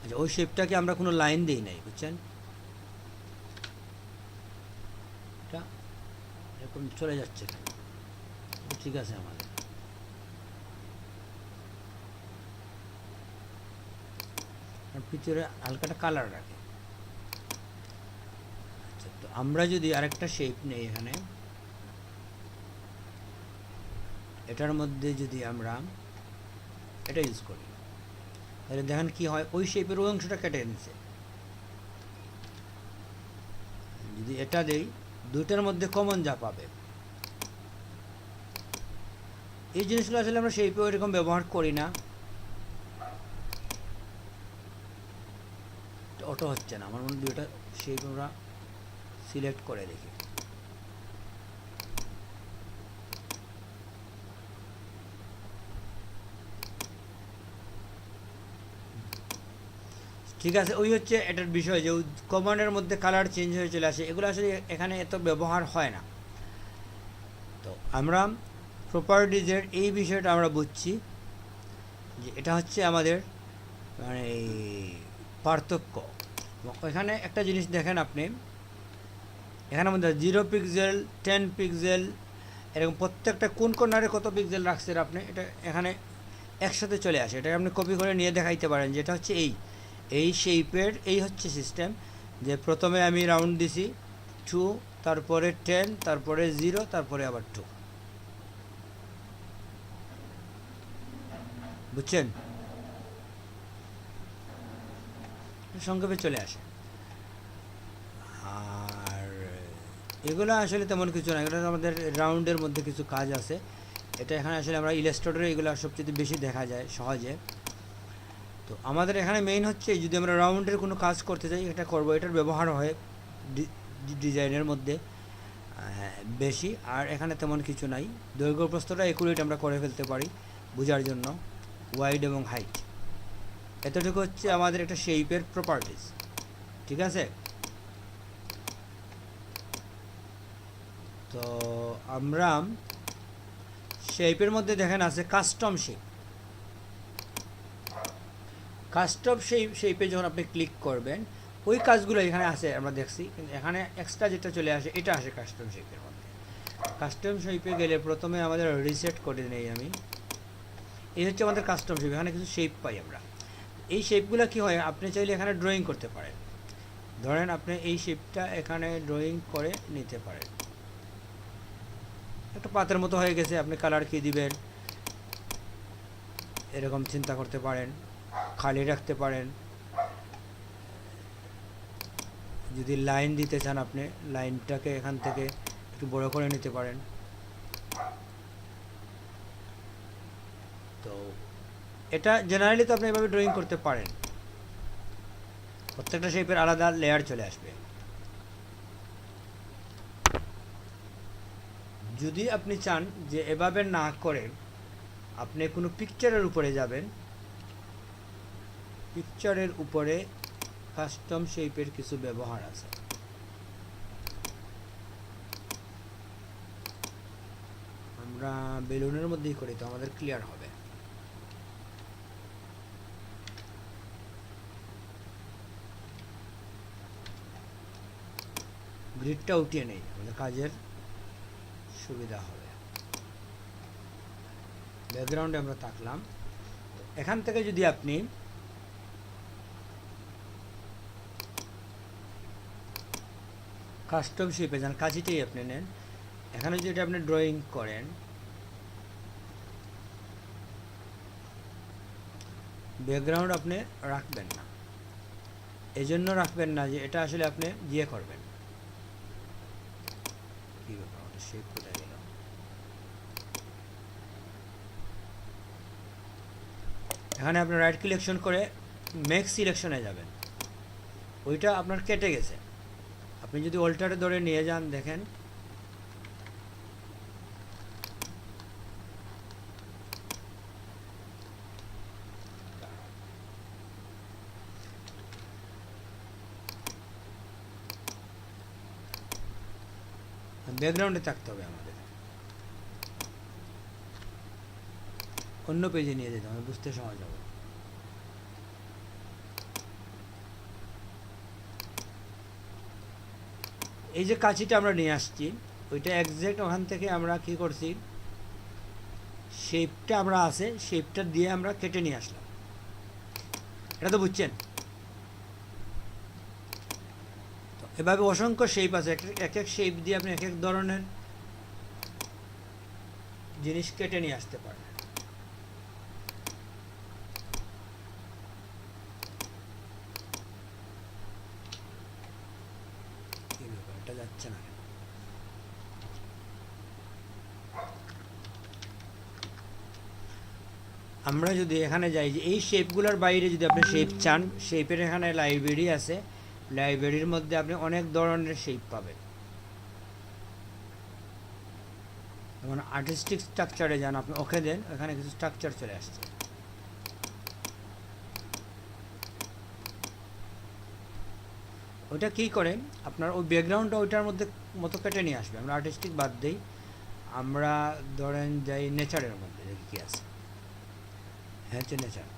আচ্ছা ওই শেপটাকে আমরা কোনো লাইন দিই নাই, বুঝছেন, এটা এরকম চলে যাচ্ছে, ঠিক আছে আমাদের ভিতরে হালকাটা কালার রাখে। আচ্ছা তো আমরা যদি আরেকটা শেপ নেই এখানে, এটার মধ্যে যদি আমরা এটা ইউজ করি তাহলে দেখেন কি হয়, ওই শেপের ওই অংশটা কেটে নিচ্ছে। যদি এটা দেই, দুইটার মধ্যে কমন যা পাবে, এই জিনিসগুলো আসলে আমরা শেপে ওইরকম ব্যবহার করি না, অটো হচ্ছে না আমার মনে হয়। দুইটা শেপ আমরা সিলেক্ট করে দেখি, ঠিক আছে। ওই হচ্ছে এটার বিষয় যে কমান্ডের মধ্যে কালার চেঞ্জ হয়ে চলে আসে, এগুলো আসলে এখানে এত ব্যবহার হয় না। তো আমরা প্রপার্টিজের এই বিষয়টা আমরা বুঝছি যে এটা হচ্ছে আমাদের মানে পার্থক্য। এখানে একটা জিনিস দেখেন আপনি, এখানে আমাদের 0 পিক্সেল 10 পিক্সেল এরকম প্রত্যেকটা কোন কর্নারে কত পিক্সেল রাখছেন আপনি, এটা এখানে একসাথে চলে আসে। এটাকে আপনি কপি করে নিয়ে দেখাইতে পারেন, যেটা হচ্ছে এই শেপের এই হচ্ছে সিস্টেম, যে প্রথমে আমি রাউন্ড দিছি 2, তারপরে 10, তারপরে 0, তারপরে আবার 2, বুঝছেন, সংক্ষেপে চলে আসে। আর এগুলো আসলে তেমন কিছু না, এগুলো আমাদের রাউন্ডের মধ্যে কিছু কাজ আছে। এটা এখানে আসলে আমরা ইলাস্ট্রেটরে এগুলো সবচেয়ে বেশি দেখা যায় সহজে। তো আমাদের এখানে মেইন হচ্ছে যদি আমরা রাউন্ডের কোনো কাজ করতে চাই এটা করব, এটার ব্যবহার হয় ডিজাইনের মধ্যে বেশি। আর এখানে তেমন কিছু নাই, দৈর্ঘ্য প্রস্থটা একুরেট আমরা করে ফেলতে পারি বোঝার জন্য, ওয়াইড এবং হাইট, এতটুকু হচ্ছে আমাদের একটা শেপের প্রপার্টিজ, ঠিক আছে। তো আমরা শেপের মধ্যে দেখেন আছে কাস্টম শেপ। কাস্টম শেপে যখন আপনি ক্লিক করবেন ওই কাজগুলো এখানে আছে আমরা দেখছি, কিন্তু এখানে এক্সট্রা যেটা চলে আসে এটা আসে কাস্টম শেপের মধ্যে। কাস্টম শেপে গেলে প্রথমে আমাদের রিসেট করে নেই আমি, এই হচ্ছে আমাদের কাস্টম শেপ, এখানে কিছু শেপ পাই আমরা। এই শেপগুলো কি হয়, আপনি চাইলে এখানে ড্রয়িং করতে পারেন, ধরেন আপনি এই শেপটা এখানে ড্রয়িং করে নিতে পারেন, একটা পাতের মতো হয়ে গেছে, আপনি কালার কি দিবেন এরকম চিন্তা করতে পারেন, খালি রাখতে পারেন। যদি লাইন দিতে চান আপনি লাইনটাকে এখান থেকে একটু বড় করে নিতে পারেন। তো এটা জেনারেলি তো আপনি এভাবে ড্রয়িং করতে পারেন, প্রত্যেকটা শেপের আলাদা লেয়ার চলে আসবে। যদি আপনি চান যে এভাবে না করে আপনি কোনো পিকচারের উপরে যাবেন, পিকচারের উপরে কাস্টম শেপের কিছু ব্যবহার আছে। আমরা বেলুনের মধ্যেই করি তো আমাদের ক্লিয়ার হবে। গ্রিডটা উঠিয়ে নেই, আমাদের কাজের সুবিধা হবে। ব্যাকগ্রাউন্ডে আমরা থাকলাম, এখান থেকে যদি আপনি কাস্টম শেপে যান, কাজিটাই আপনি নেন, এখানে যদি আপনি ড্রয়িং করেন ব্যাকগ্রাউন্ড আপনি রাখবেন না, এই জন্য রাখবেন না যে এটা আসলে আপনি ইয়ে করবেন। কি ব্যাপার, আমাদের শেপ কোথায় গেল? এখানে আপনি রাইট সিলেকশন করে মেক সিলেকশনে যাবেন, ওইটা আপনার কেটে গেছে। আপনি যদি অল্টারে ধরে নিয়ে যান, দেখেন ব্যাকগ্রাউন্ডে থাকতে হবে আমাদের, অন্য পেজে নিয়ে যেতে হবে, বুঝতে সহজ হবে। এই যে কাঁচিটা আমরা নিয়ে আসছি, ওইটা একজ্যাক্ট ওখান থেকে আমরা কি করছি, শেপটা আমরা আছে, শেপটা দিয়ে আমরা কেটে নিয়ে আসলাম। এটা তো বুঝছেন? তো এভাবে অসংখ্য শেপ আছে, এক এক শেপ দিয়ে আপনি এক এক ধরনের জিনিস কেটে নিয়ে আসতে পারেন। কি ব্যাপার, এটা যাচ্ছে না কেন? আমরা যদি এখানে যাই যে এই শেপগুলোর বাইরে যদি আপনি শেপ চান, শেপের এখানে লাইব্রেরি আছে, লাইব্রেরির মধ্যে আপনি অনেক ধরনের শেপ পাবেন। যেমন আর্টিস্টিক স্ট্রাকচারে যান, আপনি ওকে দেন, এখানে কিছু স্ট্রাকচার চলে আসছে। ওইটা কি করে আপনার ওই ব্যাকগ্রাউন্ডটা ওইটার মধ্যে মতো কেটে নিয়ে আসবে। আমরা আর্টিস্টিক বাদ দিই, আমরা ধরেন যাই নেচারের মধ্যে, দেখি কি আছে। হ্যাঁ, হচ্ছে নেচার।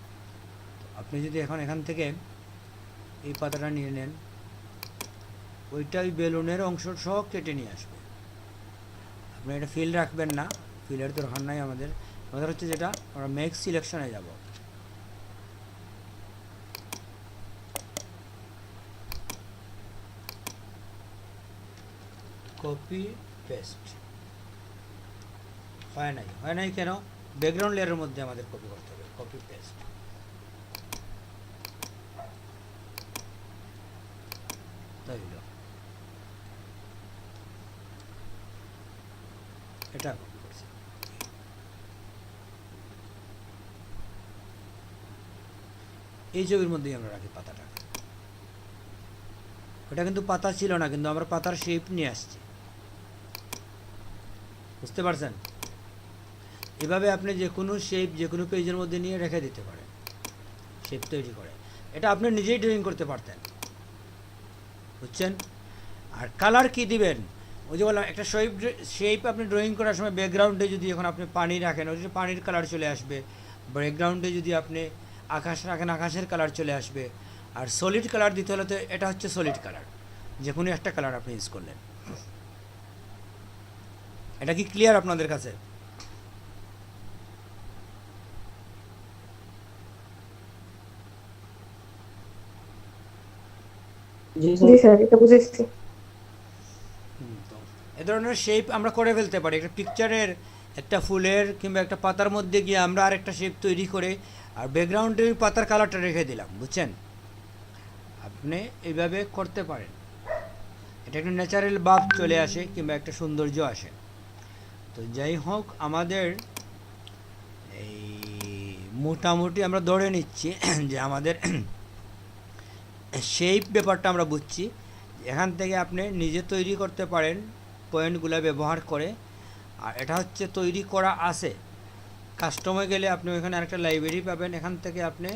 আপনি যদি এখন এখান থেকে এই পাতাটা নিয়ে নেন, ওইটা ওই বেলুনের অংশ সব কেটে নিয়ে আসবে। আপনি এটা ফিল রাখবেন না, ফিলের দরকার নাই আমাদের। আমাদের হচ্ছে যেটা, আমরা মেক সিলেকশনে যাব, কপি পেস্ট। হয় নাই কেন? ব্যাকগ্রাউন্ড লেয়ারের মধ্যে আমাদের কপি করতে হবে, কপি পেস্ট। তাই হলো, এটা কপি করছি। এই ছবির মধ্যেই আমরা রাখি পাতাটা। ওটা কিন্তু পাতা ছিল না, কিন্তু আমরা পাতার শেপ নিয়ে আসছি, বুঝতে পারছেন? এভাবে আপনি যে কোনো শেপ যে কোনো পেজের মধ্যে নিয়ে রেখে দিতে পারেন, শেপ তৈরি করে। এটা আপনি নিজেই ড্রয়িং করতে পারতেন, বুঝছেন? আর কালার কি দিবেন, ওই যে বললাম একটা শেপ আপনি ড্রয়িং করার সময় ব্যাকগ্রাউন্ডে যদি এখন আপনি পানি রাখেন, ওই যে পানির কালার চলে আসবে। ব্যাকগ্রাউন্ডে যদি আপনি আকাশ রাখেন, আকাশের কালার চলে আসবে। আর সলিড কালার দিতে হলে তো এটা হচ্ছে সলিড কালার, যে কোনো একটা কালার আপনি ইউজ করলেন। এটা কি ক্লিয়ার আপনাদের কাছে? জি স্যার, এটা বুঝেছি। তো এ ধরনের শেপ আমরা করে ফেলতে পারি। একটা পিকচারের, একটা ফুলের কিংবা একটা পাতার মধ্যে গিয়ে আমরা আরেকটা শেপ তৈরি করে আর ব্যাকগ্রাউন্ডে ওই পাতার কালারটা রেখে দিলাম, বুঝছেন? আপনি এইভাবে করতে পারেন। এটা একটা ন্যাচারাল ভাব চলে আসে কিংবা একটা সৌন্দর্য আসে। তো যাই হোক, আমাদের এই মোটামুটি আমরা ধরে নিচ্ছি যে আমাদের শেপ ব্যাপারটা আমরা বুঝছি। এখান থেকে আপনি নিজে তৈরি করতে পারেন পয়েন্টগুলো ব্যবহার করে। আর এটা হচ্ছে তৈরি করা আছে, কাস্টমে গেলে আপনি ওইখানে আরেকটা লাইব্রেরি পাবেন, এখান থেকে আপনি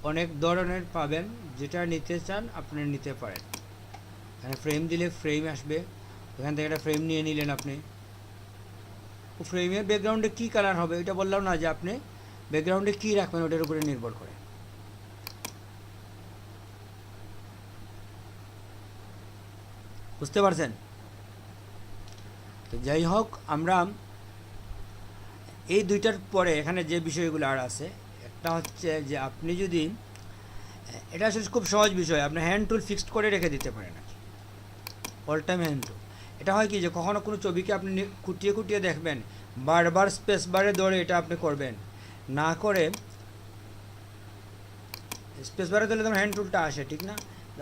অনেক ধরনের পাবেন, যেটা নিতে চান আপনি নিতে পারেন। এখানে ফ্রেম দিলে ফ্রেম আসবে, ওখান থেকে একটা ফ্রেম নিয়ে নিলেন আপনি। ও ফ্রেমের ব্যাকগ্রাউন্ডে কী কালার হবে ওইটা বললাম না, যে আপনি ব্যাকগ্রাউন্ডে কী রাখবেন ওটার উপরে নির্ভর করে, বুঝতে পারছেন? তো যাই হোক, আমরা এই দুইটার পরে এখানে যে বিষয়গুলো আর আছে, একটা হচ্ছে যে আপনি যদি, এটা আসলে খুব সহজ বিষয়, আপনি হ্যান্ড টুল ফিক্সড করে রেখে দিতে পারেন আর কি, অল টাইম হ্যান্ড টুল। এটা হয় কি যে কখনো কোনো ছবিকে আপনি কুটিয়ে কুটিয়ে দেখবেন, বারবার স্পেস বারে ধরে এটা আপনি করবেন না, করে স্পেস বারে দিলে তোমার হ্যান্ড টুলটা আসে, ঠিক না?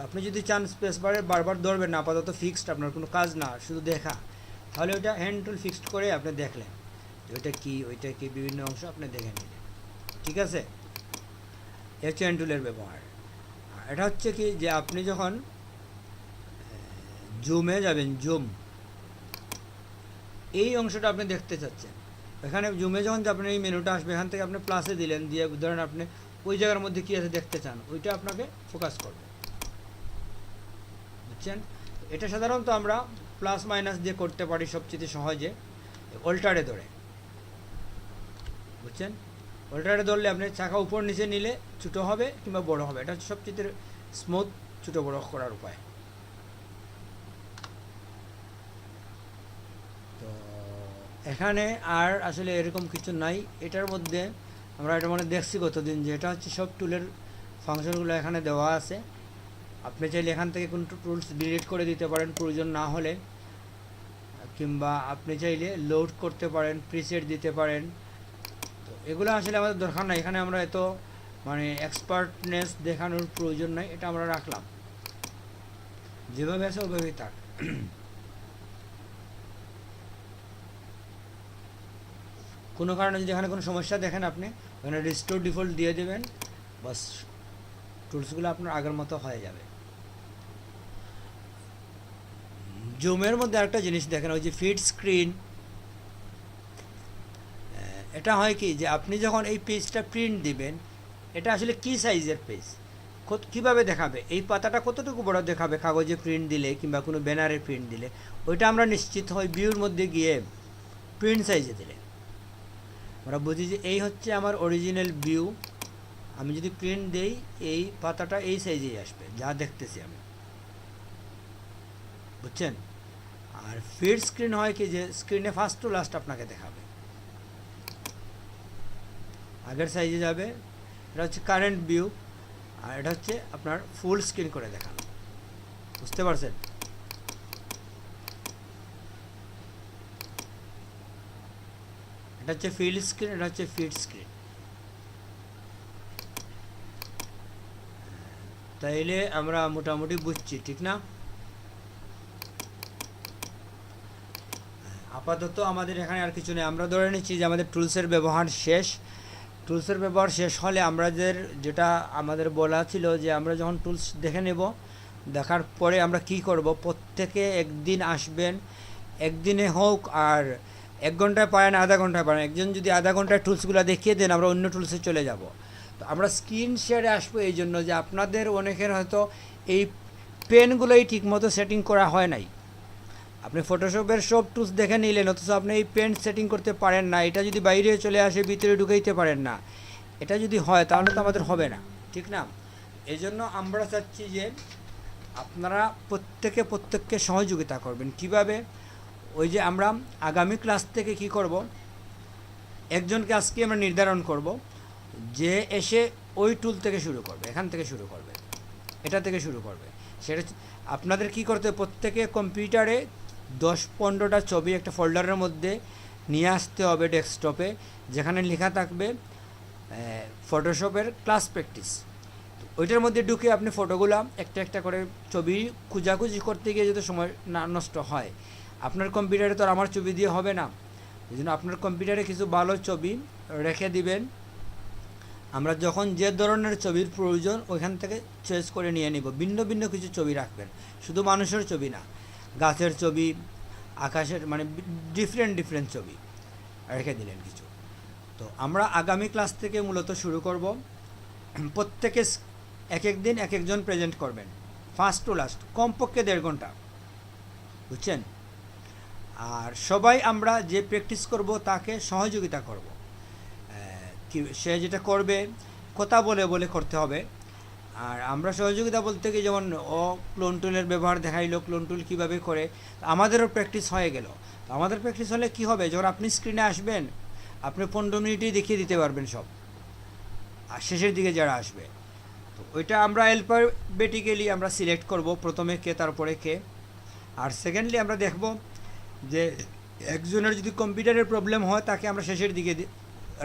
আপনি যদি চান স্পেস বারে বারবার ধরবেন না, আপাতত ফিক্সড, আপনার কোনো কাজ না, শুধু দেখা, তাহলে ওইটা হ্যান্ড টুল ফিক্সড করে আপনি দেখলেন যে ওইটা কী, ওইটা কী, বিভিন্ন অংশ আপনি দেখে নিলেন, ঠিক আছে? এই হচ্ছে হ্যান্ড টুলের ব্যবহার। আর এটা হচ্ছে কি যে আপনি যখন জুমে যাবেন, জুম এই অংশটা আপনি দেখতে চাচ্ছেন, এখানে জুমে যখন আপনি এই মেনুটা আসবে, এখান থেকে আপনি প্লাসে দিলেন, দিয়ে ধরেন আপনি ওই জায়গার মধ্যে কী আছে দেখতে চান, ওইটা আপনাকে ফোকাস করবে, বুঝছেন? এটা সাধারণত আমরা প্লাস মাইনাস দিয়ে করতে পারি সবচেয়ে সহজে, অল্টারে ধরে, বুঝছেন? অল্টারে ধরলে আপনি চাকা উপর নিচে নিলে ছোটো হবে কিংবা বড় হবে, এটা হচ্ছে সবচেয়ে স্মুথ ছোটো বড় করার উপায়। তো এখানে আর আসলে এরকম কিছু নাই, এটার মধ্যে আমরা এটা মানে দেখছি কতদিন যে এটা হচ্ছে সব টুলের ফাংশনগুলো এখানে দেওয়া আছে। আপনি চাইলে এখান থেকে কোনো টুলস ডিলিট করে দিতে পারেন প্রয়োজন না হলে, কিংবা আপনি চাইলে লোড করতে পারেন, প্রিসেট দিতে পারেন। তো এগুলো আসলে আমাদের দরকার নাই, এখানে আমরা এত মানে এক্সপার্টনেস দেখানোর প্রয়োজন নাই, এটা আমরা রাখলাম যেভাবে আছে ওইভাবেই থাক। কোনো কারণে যদি এখানে কোনো সমস্যা দেখেন আপনি ওখানে রিস্টোর ডিফল্ট দিয়ে দেবেন, বাস টুলসগুলো আপনার আগের মতো হয়ে যাবে। জুমের মধ্যে একটা জিনিস দেখেন, ওই যে ফিড স্ক্রিন, এটা হয় কি যে আপনি যখন এই পেজটা প্রিন্ট দিবেন, এটা আসলে কি সাইজের পেজ, কীভাবে দেখাবে, এই পাতাটা কতটুকু বড় দেখাবে কাগজে প্রিন্ট দিলে কিংবা কোনো ব্যানারে প্রিন্ট দিলে, ওইটা আমরা নিশ্চিত হই ভিউর মধ্যে গিয়ে প্রিন্ট সাইজে দিলে আমরা বুঝি যে এই হচ্ছে আমার অরিজিনাল ভিউ। আমি যদি প্রিন্ট দেই এই পাতাটা এই সাইজেই আসবে যা দেখতেছি আমি, বুঝছেন? আর ফিড স্ক্রিন হয় কি যে স্ক্রিনে ফার্স্ট টু লাস্ট আপনাকে দেখাবে, আগের সাইজে যাবে, এটা হচ্ছে কারেন্ট ভিউ, আর এটা হচ্ছে আপনার ফুল স্ক্রিন করে দেখানো, বুঝতে পারছেন? এটা হচ্ছে ফিল্ড স্ক্রিন, এটা হচ্ছে ফিড স্ক্রিন। তাইলে আমরা মোটামুটি বুঝছি, ঠিক না? আপাতত আমাদের এখানে আর কিছু নেই, আমরা ধরে নিচ্ছি যে আমাদের টুলসের ব্যবহার শেষ। টুলসের ব্যবহার শেষ হলে আমাদের যেটা আমাদের বলা ছিল যে আমরা যখন টুলস দেখে নেব, দেখার পরে আমরা কি করব, প্রত্যেকে একদিন আসবেন, একদিনে হোক আর 1 ঘন্টায় পারেন, আধা ঘন্টায় পারেন, একজন যদি আধা ঘন্টায় টুলসগুলো দেখিয়ে দেন আমরা অন্য টুলসে চলে যাব। তো আমরা স্ক্রিন শেয়ারে আসবো এই জন্য যে আপনাদের অনেকের হয়তো এই পেনগুলোই ঠিকমতো সেটিং করা হয় নাই, আপনি ফটোশপের সব টুলস দেখে নিলেন অথচ আপনি এই পেন সেটিং করতে পারেন না, এটা যদি বাইরে চলে আসে ভিতরে ঢুকাইতে পারেন না, এটা যদি হয় তাহলে তো আমাদের হবে না, ঠিক না? এই জন্য আমরা চাচ্ছি যে আপনারা প্রত্যেককে সহযোগিতা করবেন। কিভাবে? ওই যে আমরা আগামী ক্লাস থেকে কি করব, একজনকে আজকে আমরা নির্ধারণ করব যে এসে ওই টুল থেকে শুরু করবে, এখান থেকে শুরু করবে, এটা থেকে শুরু করবে। সেটা আপনাদের কি করতে হবে, প্রত্যেকে কম্পিউটারে 10-15টা ছবি একটা ফোল্ডারের মধ্যে নিয়ে আসতে হবে ডেস্কটপে, যেখানে লেখা থাকবে ফটোশপের ক্লাস প্র্যাকটিস। ওইটার মধ্যে ঢুকে আপনি ফটোগুলো একটা একটা করে ছবি খুঁজাখুঁজি করতে গিয়ে যদি সময় না নষ্ট হয়, আপনার কম্পিউটারে তো আর আমার ছবি দিয়ে হবে না, এই জন্য আপনার কম্পিউটারে কিছু ভালো ছবি রেখে দিবেন, আমরা যখন যে ধরনের ছবির প্রয়োজন ওইখান থেকে চয়েস করে নিয়ে নিব। ভিন্ন ভিন্ন কিছু ছবি রাখবেন, শুধু মানুষের ছবি না, গাছের ছবি, আকাশের, মানে ডিফারেন্ট ছবি রেখে দিলেন কিছু। তো আমরা আগামী ক্লাস থেকে মূলত শুরু করব, প্রত্যেকে এক দিন এক একজন প্রেজেন্ট করবেন, ফার্স্ট টু লাস্ট, কমপক্ষে 1.5 ঘন্টা, বুঝছেন? আর সবাই আমরা যে প্র্যাকটিস করব তাকে সহযোগিতা করব, সে যেটা করবে কথা বলে বলে করতে হবে। আর আমরা সহযোগিতা বলতে কি, যেমন ও ক্লোন টুলের ব্যবহার দেখাইলো, ক্লোন টুল কীভাবে করে, আমাদেরও প্র্যাকটিস হয়ে গেল। তো আমাদের প্র্যাকটিস হলে কি হবে, যখন আপনি স্ক্রিনে আসবেন আপনি 15 মিনিটেই দেখিয়ে দিতে পারবেন সব, আর শেষের দিকে যারা আসবে। তো ওইটা আমরা অ্যালফাবেটিক্যালি আমরা সিলেক্ট করব, প্রথমে কে তারপরে কে। আর সেকেন্ডলি আমরা দেখব যে একজনের যদি কম্পিউটারের প্রবলেম হয় তাকে আমরা শেষের দিকে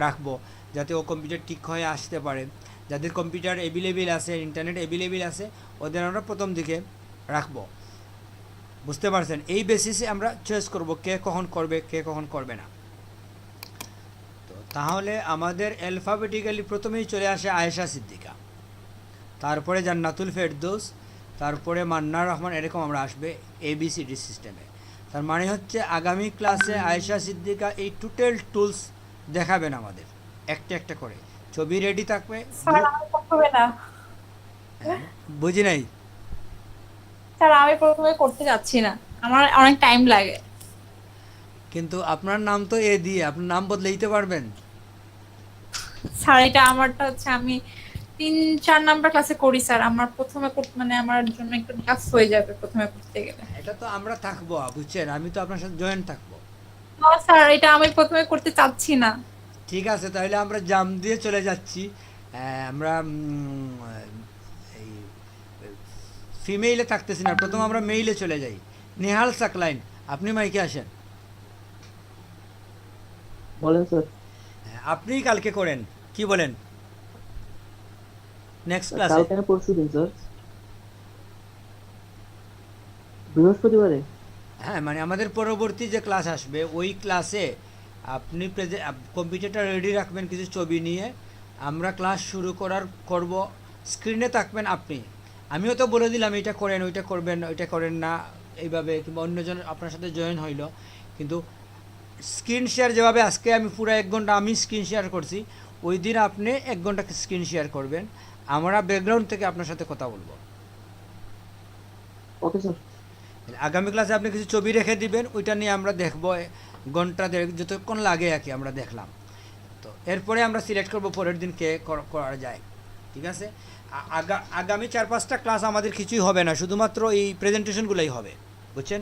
রাখবো, যাতে ও কম্পিউটার ঠিক হয়ে আসতে পারে, যাদের কম্পিউটার অ্যাভেলেবেল আছে, ইন্টারনেট অ্যাভেলেবেল আছে, ওদের আমরা প্রথম দিকে রাখবো। বুঝতে পারছেন? এই বেসিসে আমরা চয়েস করব কে কখন করবে, কে কখন করবে না। তো তাহলে আমাদের অ্যালফাবেটিক্যালি প্রথমেই চলে আসে আয়েশা সিদ্দিকা, তারপরে জান্নাতুল ফেরদৌস, তারপরে মান্নার রহমান, এরকম আমরা আসবে ABCD সিস্টেমে। তার মানে হচ্ছে আগামী ক্লাসে আয়েশা সিদ্দিকা এই টোটাল টুলস দেখাবেন আমাদের একটা একটা করে। ছবি রেডি থাকবে। স্যার আমি প্রথমে না, বুঝি নাই। স্যার আমি প্রথমে করতে যাচ্ছি না, আমার অনেক টাইম লাগে। কিন্তু আপনার নাম তো এ দিয়ে, আপনার নাম বদলে দিতে পারবেন। স্যার এটা আমারটা হচ্ছে আমি 3-4 নাম্বার ক্লাসে করি স্যার, আমার প্রথমে করতে মানে আমার জন্য একটু টাফ হয়ে যাবে প্রথমে করতে গেলে। এটা তো আমরা থাকবো, বুঝছেন, আমি তো আপনার সাথে জয়েন থাকবো। না স্যার এটা আমি প্রথমে করতে চাচ্ছি না। ঠিক আছে, তাহলে আমরা জাম দিয়ে চলে যাচ্ছি। আমরা এই ফিমেইলে থাকতেছি না, প্রথম আমরা মেইলে চলে যাই। নেহাল সাকলাইন, আপনি মাইকে আসেন। বলেন স্যার। আপনিই কালকে করেন, কি বলেন? নেক্সট ক্লাসে কালকে না পরশু দিন স্যার, বৃহস্পতিবারে। হ্যাঁ, মানে আমাদের পরবর্তী যে ক্লাস আসবে ওই ক্লাসে আপনি কম্পিউটারটা রেডি রাখবেন কিছু ছবি নিয়ে, আমরা ক্লাস শুরু করব। স্ক্রিনে থাকবেন আপনি, আমিও তো বলে দিলাম এটা করেন, ওইটা করবেন, ওইটা করেন না এইভাবে, কিংবা অন্যজন আপনার সাথে জয়েন হইল। কিন্তু স্ক্রিন শেয়ার যেভাবে আজকে আমি পুরো 1 ঘন্টা আমি স্ক্রিন শেয়ার করছি, ওই দিন আপনি 1 ঘন্টা স্ক্রিন শেয়ার করবেন, আমরা ব্যাকগ্রাউন্ড থেকে আপনার সাথে কথা বলবো। Okay sir. আগামী ক্লাসে আপনি কিছু ছবি রেখে দিবেন, ওইটা নিয়ে আমরা দেখব, ঘন্টা দেড়েক যতক্ষণ লাগে আর কি আমরা দেখলাম। তো এরপরে আমরা সিলেক্ট করব পরের দিন কে করা যায়। ঠিক আছে, আগামী 4-5টা ক্লাস আমাদের কিছুই হবে না, শুধুমাত্র এই প্রেজেন্টেশনগুলোই হবে, বুঝছেন।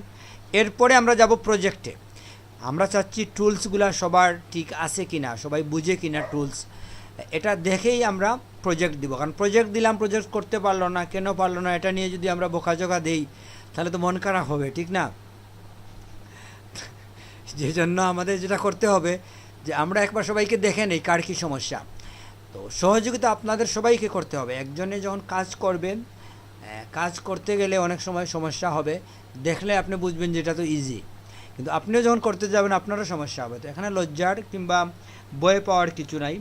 এরপরে আমরা যাব প্রজেক্টে। আমরা চাচ্ছি টুলসগুলো সবার ঠিক আছে কিনা, সবাই বুঝে কিনা টুলস, এটা দেখেই আমরা প্রজেক্ট দিব। কারণ প্রজেক্ট দিলাম, প্রজেক্ট করতে পারলো না, কেন পারলো না, এটা নিয়ে যদি আমরা বোকাজোকা দেই তাহলে তো মন খারাপ হবে, ঠিক না? যে জন্য আমাদের যেটা করতে হবে যে আমরা একবার সবাইকে দেখে নেই কার কী সমস্যা। তো সহযোগিতা আপনাদের সবাইকে করতে হবে। একজনে যখন কাজ করবেন, কাজ করতে গেলে অনেক সময় সমস্যা হবে, দেখলে আপনি বুঝবেন যে এটা তো ইজি, কিন্তু আপনিও যখন করতে যাবেন আপনারও সমস্যা হবে। তো এখানে লজ্জার কিংবা ভয় পাওয়ার কিছু নাই,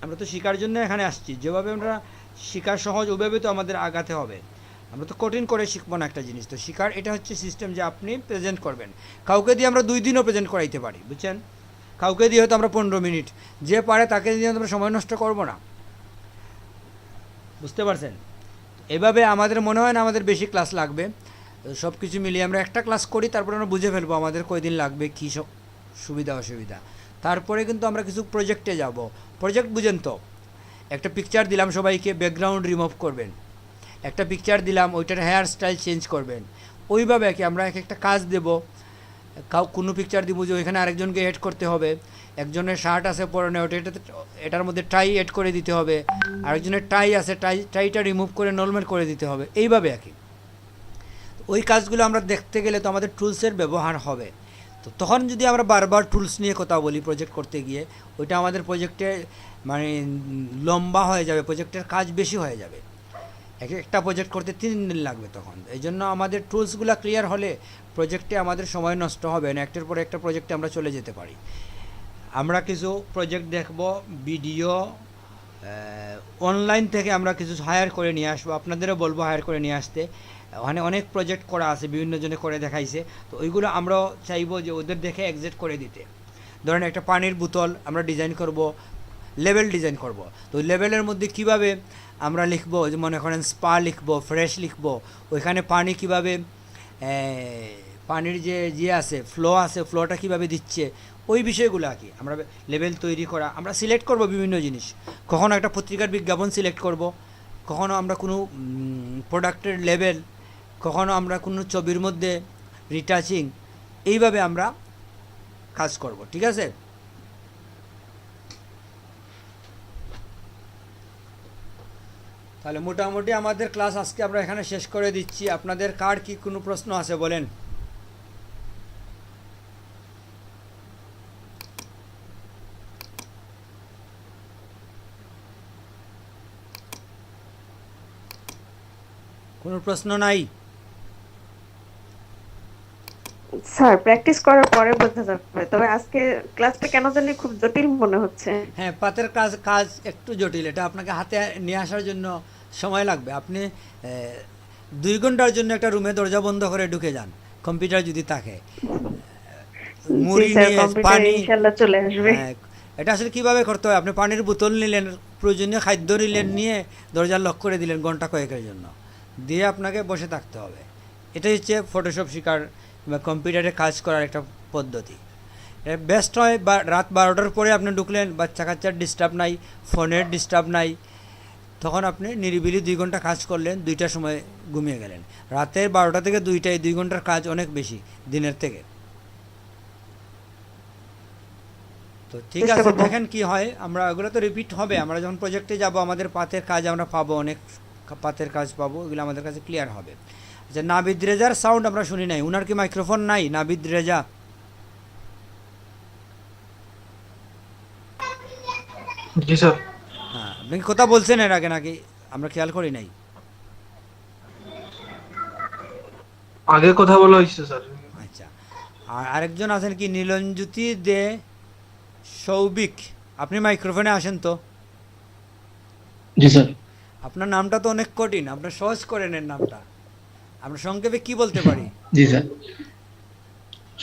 আমরা তো শেখার জন্য এখানে আসছি। যেভাবে আমরা শেখা সহজ ওইভাবে তো আমাদের আগাতে হবে, আমরা তো কঠিন করে শিখবো না একটা জিনিস। তো শেখার এটা হচ্ছে সিস্টেম যে আপনি প্রেজেন্ট করবেন। কাউকে দিয়ে আমরা 2 দিনও প্রেজেন্ট করাইতে পারি, বুঝছেন। কাউকে দিয়ে হয়তো আমরা 15 মিনিট, যে পারে তাকে দিয়ে আমরা সময় নষ্ট করবো না, বুঝতে পারছেন। এভাবে আমাদের মনে হয় না আমাদের বেশি ক্লাস লাগবে। সব কিছু মিলিয়ে আমরা একটা ক্লাস করি, তারপরে আমরা বুঝে ফেলবো আমাদের কয়দিন লাগবে, কী সব সুবিধা অসুবিধা। তারপরে কিন্তু আমরা কিছু প্রজেক্টে যাব। প্রজেক্ট বুঝেন তো, একটা পিকচার দিলাম সবাইকে, ব্যাকগ্রাউন্ড রিমুভ করবেন। একটা পিকচার দিলাম, ওইটার হেয়ার স্টাইল চেঞ্জ করবেন। ওইভাবে কি আমরা এক একটা কাজ দেব। কোনো পিকচার দিব যে ওইখানে আরেকজনকে এড করতে হবে, একজনের শার্ট আছে পরনে, এটার মধ্যে টাই এড করে দিতে হবে, আরেকজনের টাই আছে, টাইটা রিমুভ করে নর্মাল করে দিতে হবে, এইভাবে আর কি। ওই কাজগুলো আমরা দেখতে গেলে তো আমাদের টুলসের ব্যবহার হবে। তো তখন যদি আমরা বারবার টুলস নিয়ে কথা বলি প্রজেক্ট করতে গিয়ে, ওইটা আমাদের প্রজেক্টে মানে লম্বা হয়ে যাবে, প্রজেক্টের কাজ বেশি হয়ে যাবে। একটা প্রজেক্ট করতে 3 দিন লাগবে তখন। এই জন্য আমাদের টুলসগুলো ক্লিয়ার হলে প্রজেক্টে আমাদের সময় নষ্ট হবে না, একটার পর একটা প্রজেক্টে আমরা চলে যেতে পারি। আমরা কিছু প্রজেক্ট দেখব, ভিডিও অনলাইন থেকে আমরা কিছু হায়ার করে নিয়ে আসবো, আপনাদেরও বলবো হায়ার করে নিয়ে আসতে। ওখানে অনেক প্রজেক্ট করা আছে, বিভিন্ন জনে করে দেখাইছে, তো ওইগুলো আমরাও চাইবো যে ওদের দেখে এক্সিট করে দিতে। ধরেন একটা পানির বোতল আমরা ডিজাইন করব, লেভেল ডিজাইন করব। তো ওই লেভেলের মধ্যে কিভাবে আমরা লিখবো, যে মনে করেন স্পা লিখবো, ফ্রেশ লিখবো, ওইখানে পানি কিভাবে, পানির যে আছে ফ্লো আছে, ফ্লোটা কিভাবে দিচ্ছে, ওই বিষয়গুলো আর কি আমরা লেভেল তৈরি করা। আমরা সিলেক্ট করব বিভিন্ন জিনিস, কখনো একটা পত্রিকার বিজ্ঞাপন সিলেক্ট করব, কখনো আমরা কোনো প্রোডাক্টের লেভেল, কখনো আমরা কোনো ছবির মধ্যে রিটাচিং, এইভাবে আমরা কাজ করব, ঠিক আছে। তাহলে মোটামুটি আমাদের ক্লাস আজকে আমরা এখানে শেষ করে দিচ্ছি। আপনাদের কার কি কোনো প্রশ্ন আছে বলেন। কোনো প্রশ্ন নাই? স্যার প্র্যাকটিস করার পরে বোঝা যাবে, তবে আজকে ক্লাসটা কেন জানি খুব জটিল মনে হচ্ছে। হ্যাঁ, পাতের কাজ কাজ একটু জটিল, এটা আপনাকে হাতে নিয়ে আসার জন্য সময় লাগবে। আপনি 2 ঘন্টার জন্য একটা রুমে দরজা বন্ধ করে ঢুকে যান, কম্পিউটার যদি থাকে, জি মুড়ি স্যার, নিয়ে কম্পিউটার পানি। ইনশাল্লাহ চলে আসবে। হ্যাঁ, এটা আসলে কীভাবে করতে হয়, আপনি পানির বোতল নিলেন, প্রয়োজনীয় খাদ্য নিলেন, নিয়ে দরজা লক করে দিলেন ঘন্টা কয়েকের জন্য, দিয়ে আপনাকে বসে থাকতে হবে। এটাই হচ্ছে ফটোশপ শেখার বা কম্পিউটারে কাজ করার একটা পদ্ধতি। বেস্ট হয় বা রাত 12টার পরে আপনি ঢুকলেন, বাচ্চা কাচ্চার ডিস্টার্ব নাই, ফোনের ডিস্টার্ব নাই, তখন আপনি নিরিবিলি 2 ঘন্টা কাজ করলেন, 2টার সময় ঘুমিয়ে গেলেন। রাতের 12টা থেকে 2টায় 2 ঘন্টার কাজ অনেক বেশি দিনের থেকে। তো ঠিক চেষ্টা আছে, করবো। দেখেন কি হয়। আমরা ওগুলো তো রিপিট হবে, আমরা যখন প্রজেক্টে যাব আমাদের পাতের কাজ আমরা পাবো, অনেক পাতের কাজ পাবো, এগুলো আমাদের কাছে ক্লিয়ার হবে। আচ্ছা, নাবিদ রেজার সাউন্ড আমরা শুনি নাই, উনার কি মাইক্রোফোন নাই? নাবিদ রেজা, জি স্যার। হ্যাঁ, আপনি কি কথা বলছেন এর আগে নাকি আমরা খেয়াল করি নাই? আগে কথা বলা হয়েছে স্যার। আচ্ছা, আর আরেকজন আছেন কি, নীলনজ্যোতি দে সৌভিক, আপনি মাইক্রোফোনে আসেন তো। জি স্যার। আপনার নামটা তো অনেক কঠিন, আপনার সহজ করে নেন নামটা। আমরা সংক্ষেপে কি বলতে পারি? জি স্যার,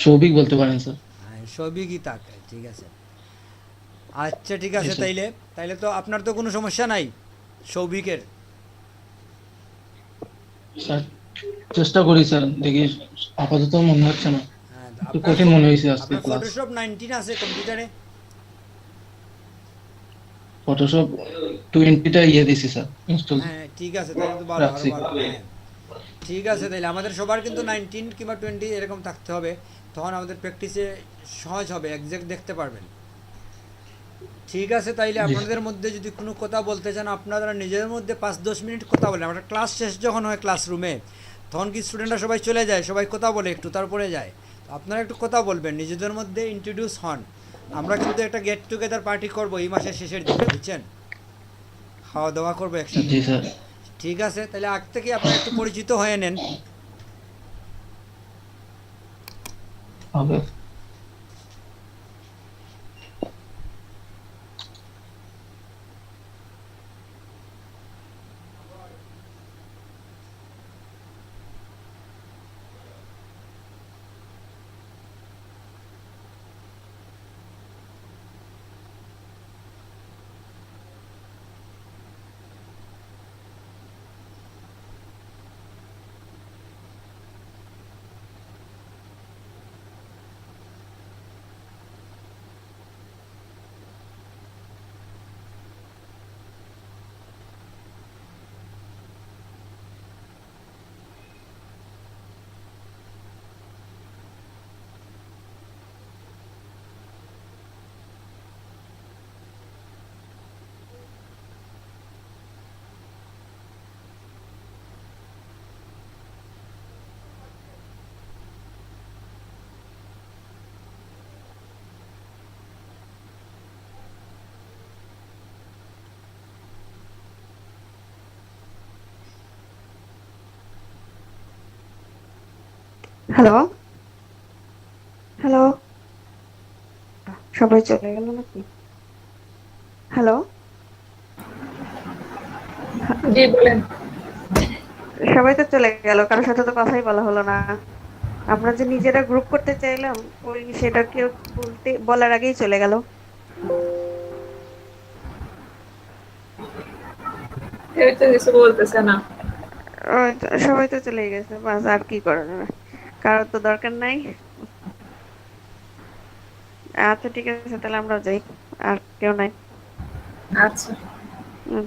সৌভিক বলতে পারেন স্যার। হ্যাঁ, সৌভিকই থাকে, ঠিক আছে। আচ্ছা ঠিক আছে, জি, স্যার। তাইলে তাইলে তো আপনার তো কোনো সমস্যা নাই সৌভিকের। স্যার চেষ্টা করি স্যার, দেখি আপাতত মনে হচ্ছে না, হ্যাঁ, একটু কঠিন মনে হয়েছে আজকে আপনার ক্লাস। ফটোশপ 19 আছে কম্পিউটারে? ফটোশপ 20টা দিছি স্যার ইনস্টল হ্যাঁ ঠিক আছে, তাহলে তো ভালো, আরো রাখছি। ভালো। হ্যাঁ ঠিক আছে, তাইলে আমাদের সবার কিন্তু 19 কিংবা 20 এরকম থাকতে হবে, তখন আমাদের প্র্যাকটিসে সহজ হবে, একজ্যাক্ট দেখতে পারবেন। ঠিক আছে, তাইলে জি। আপনাদের মধ্যে যদি কোনো কথা বলতে চান, আপনারা নিজেদের মধ্যে 5-10 মিনিট কথা বলেন। আমরা ক্লাস শেষ যখন হয় ক্লাসরুমে, তখন কি স্টুডেন্টরা সবাই চলে যায়, সবাই কথা বলে একটু, তারপরে যায়। তো আপনারা একটু কথা বলবেন, নিজেদের মধ্যে ইন্ট্রোডিউস হন। আমরা কিন্তু একটা গেট টুগেদার পার্টি করবো এই মাসের শেষের দিকে, বুঝছেন? খাওয়া দাওয়া করবো একসাথে। জি স্যার। ঠিক আছে, তাহলে আগ থেকে আপনারা একটু পরিচিত হয়ে নেন। হবে। হ্যালো হ্যালো, সবাই চলে গেল নাকি? হ্যালো, জি বলেন। সবাই তো চলে গেল, কারোর সাথে তো কথাই বলা হলো না। আমরা যে নিজেরা গ্রুপ করতে চাইলাম, ওই সেটা কেউ বলার আগেই চলে গেল। কেউ তো কিছু বলতেছে না। ওই তো, সবাই তো চলে গেছে, বাস আর কি করার, কারোর তো দরকার নাই। আচ্ছা ঠিক আছে, তাহলে আমরাও যাই, আর কেউ নাই। আচ্ছা। হুম।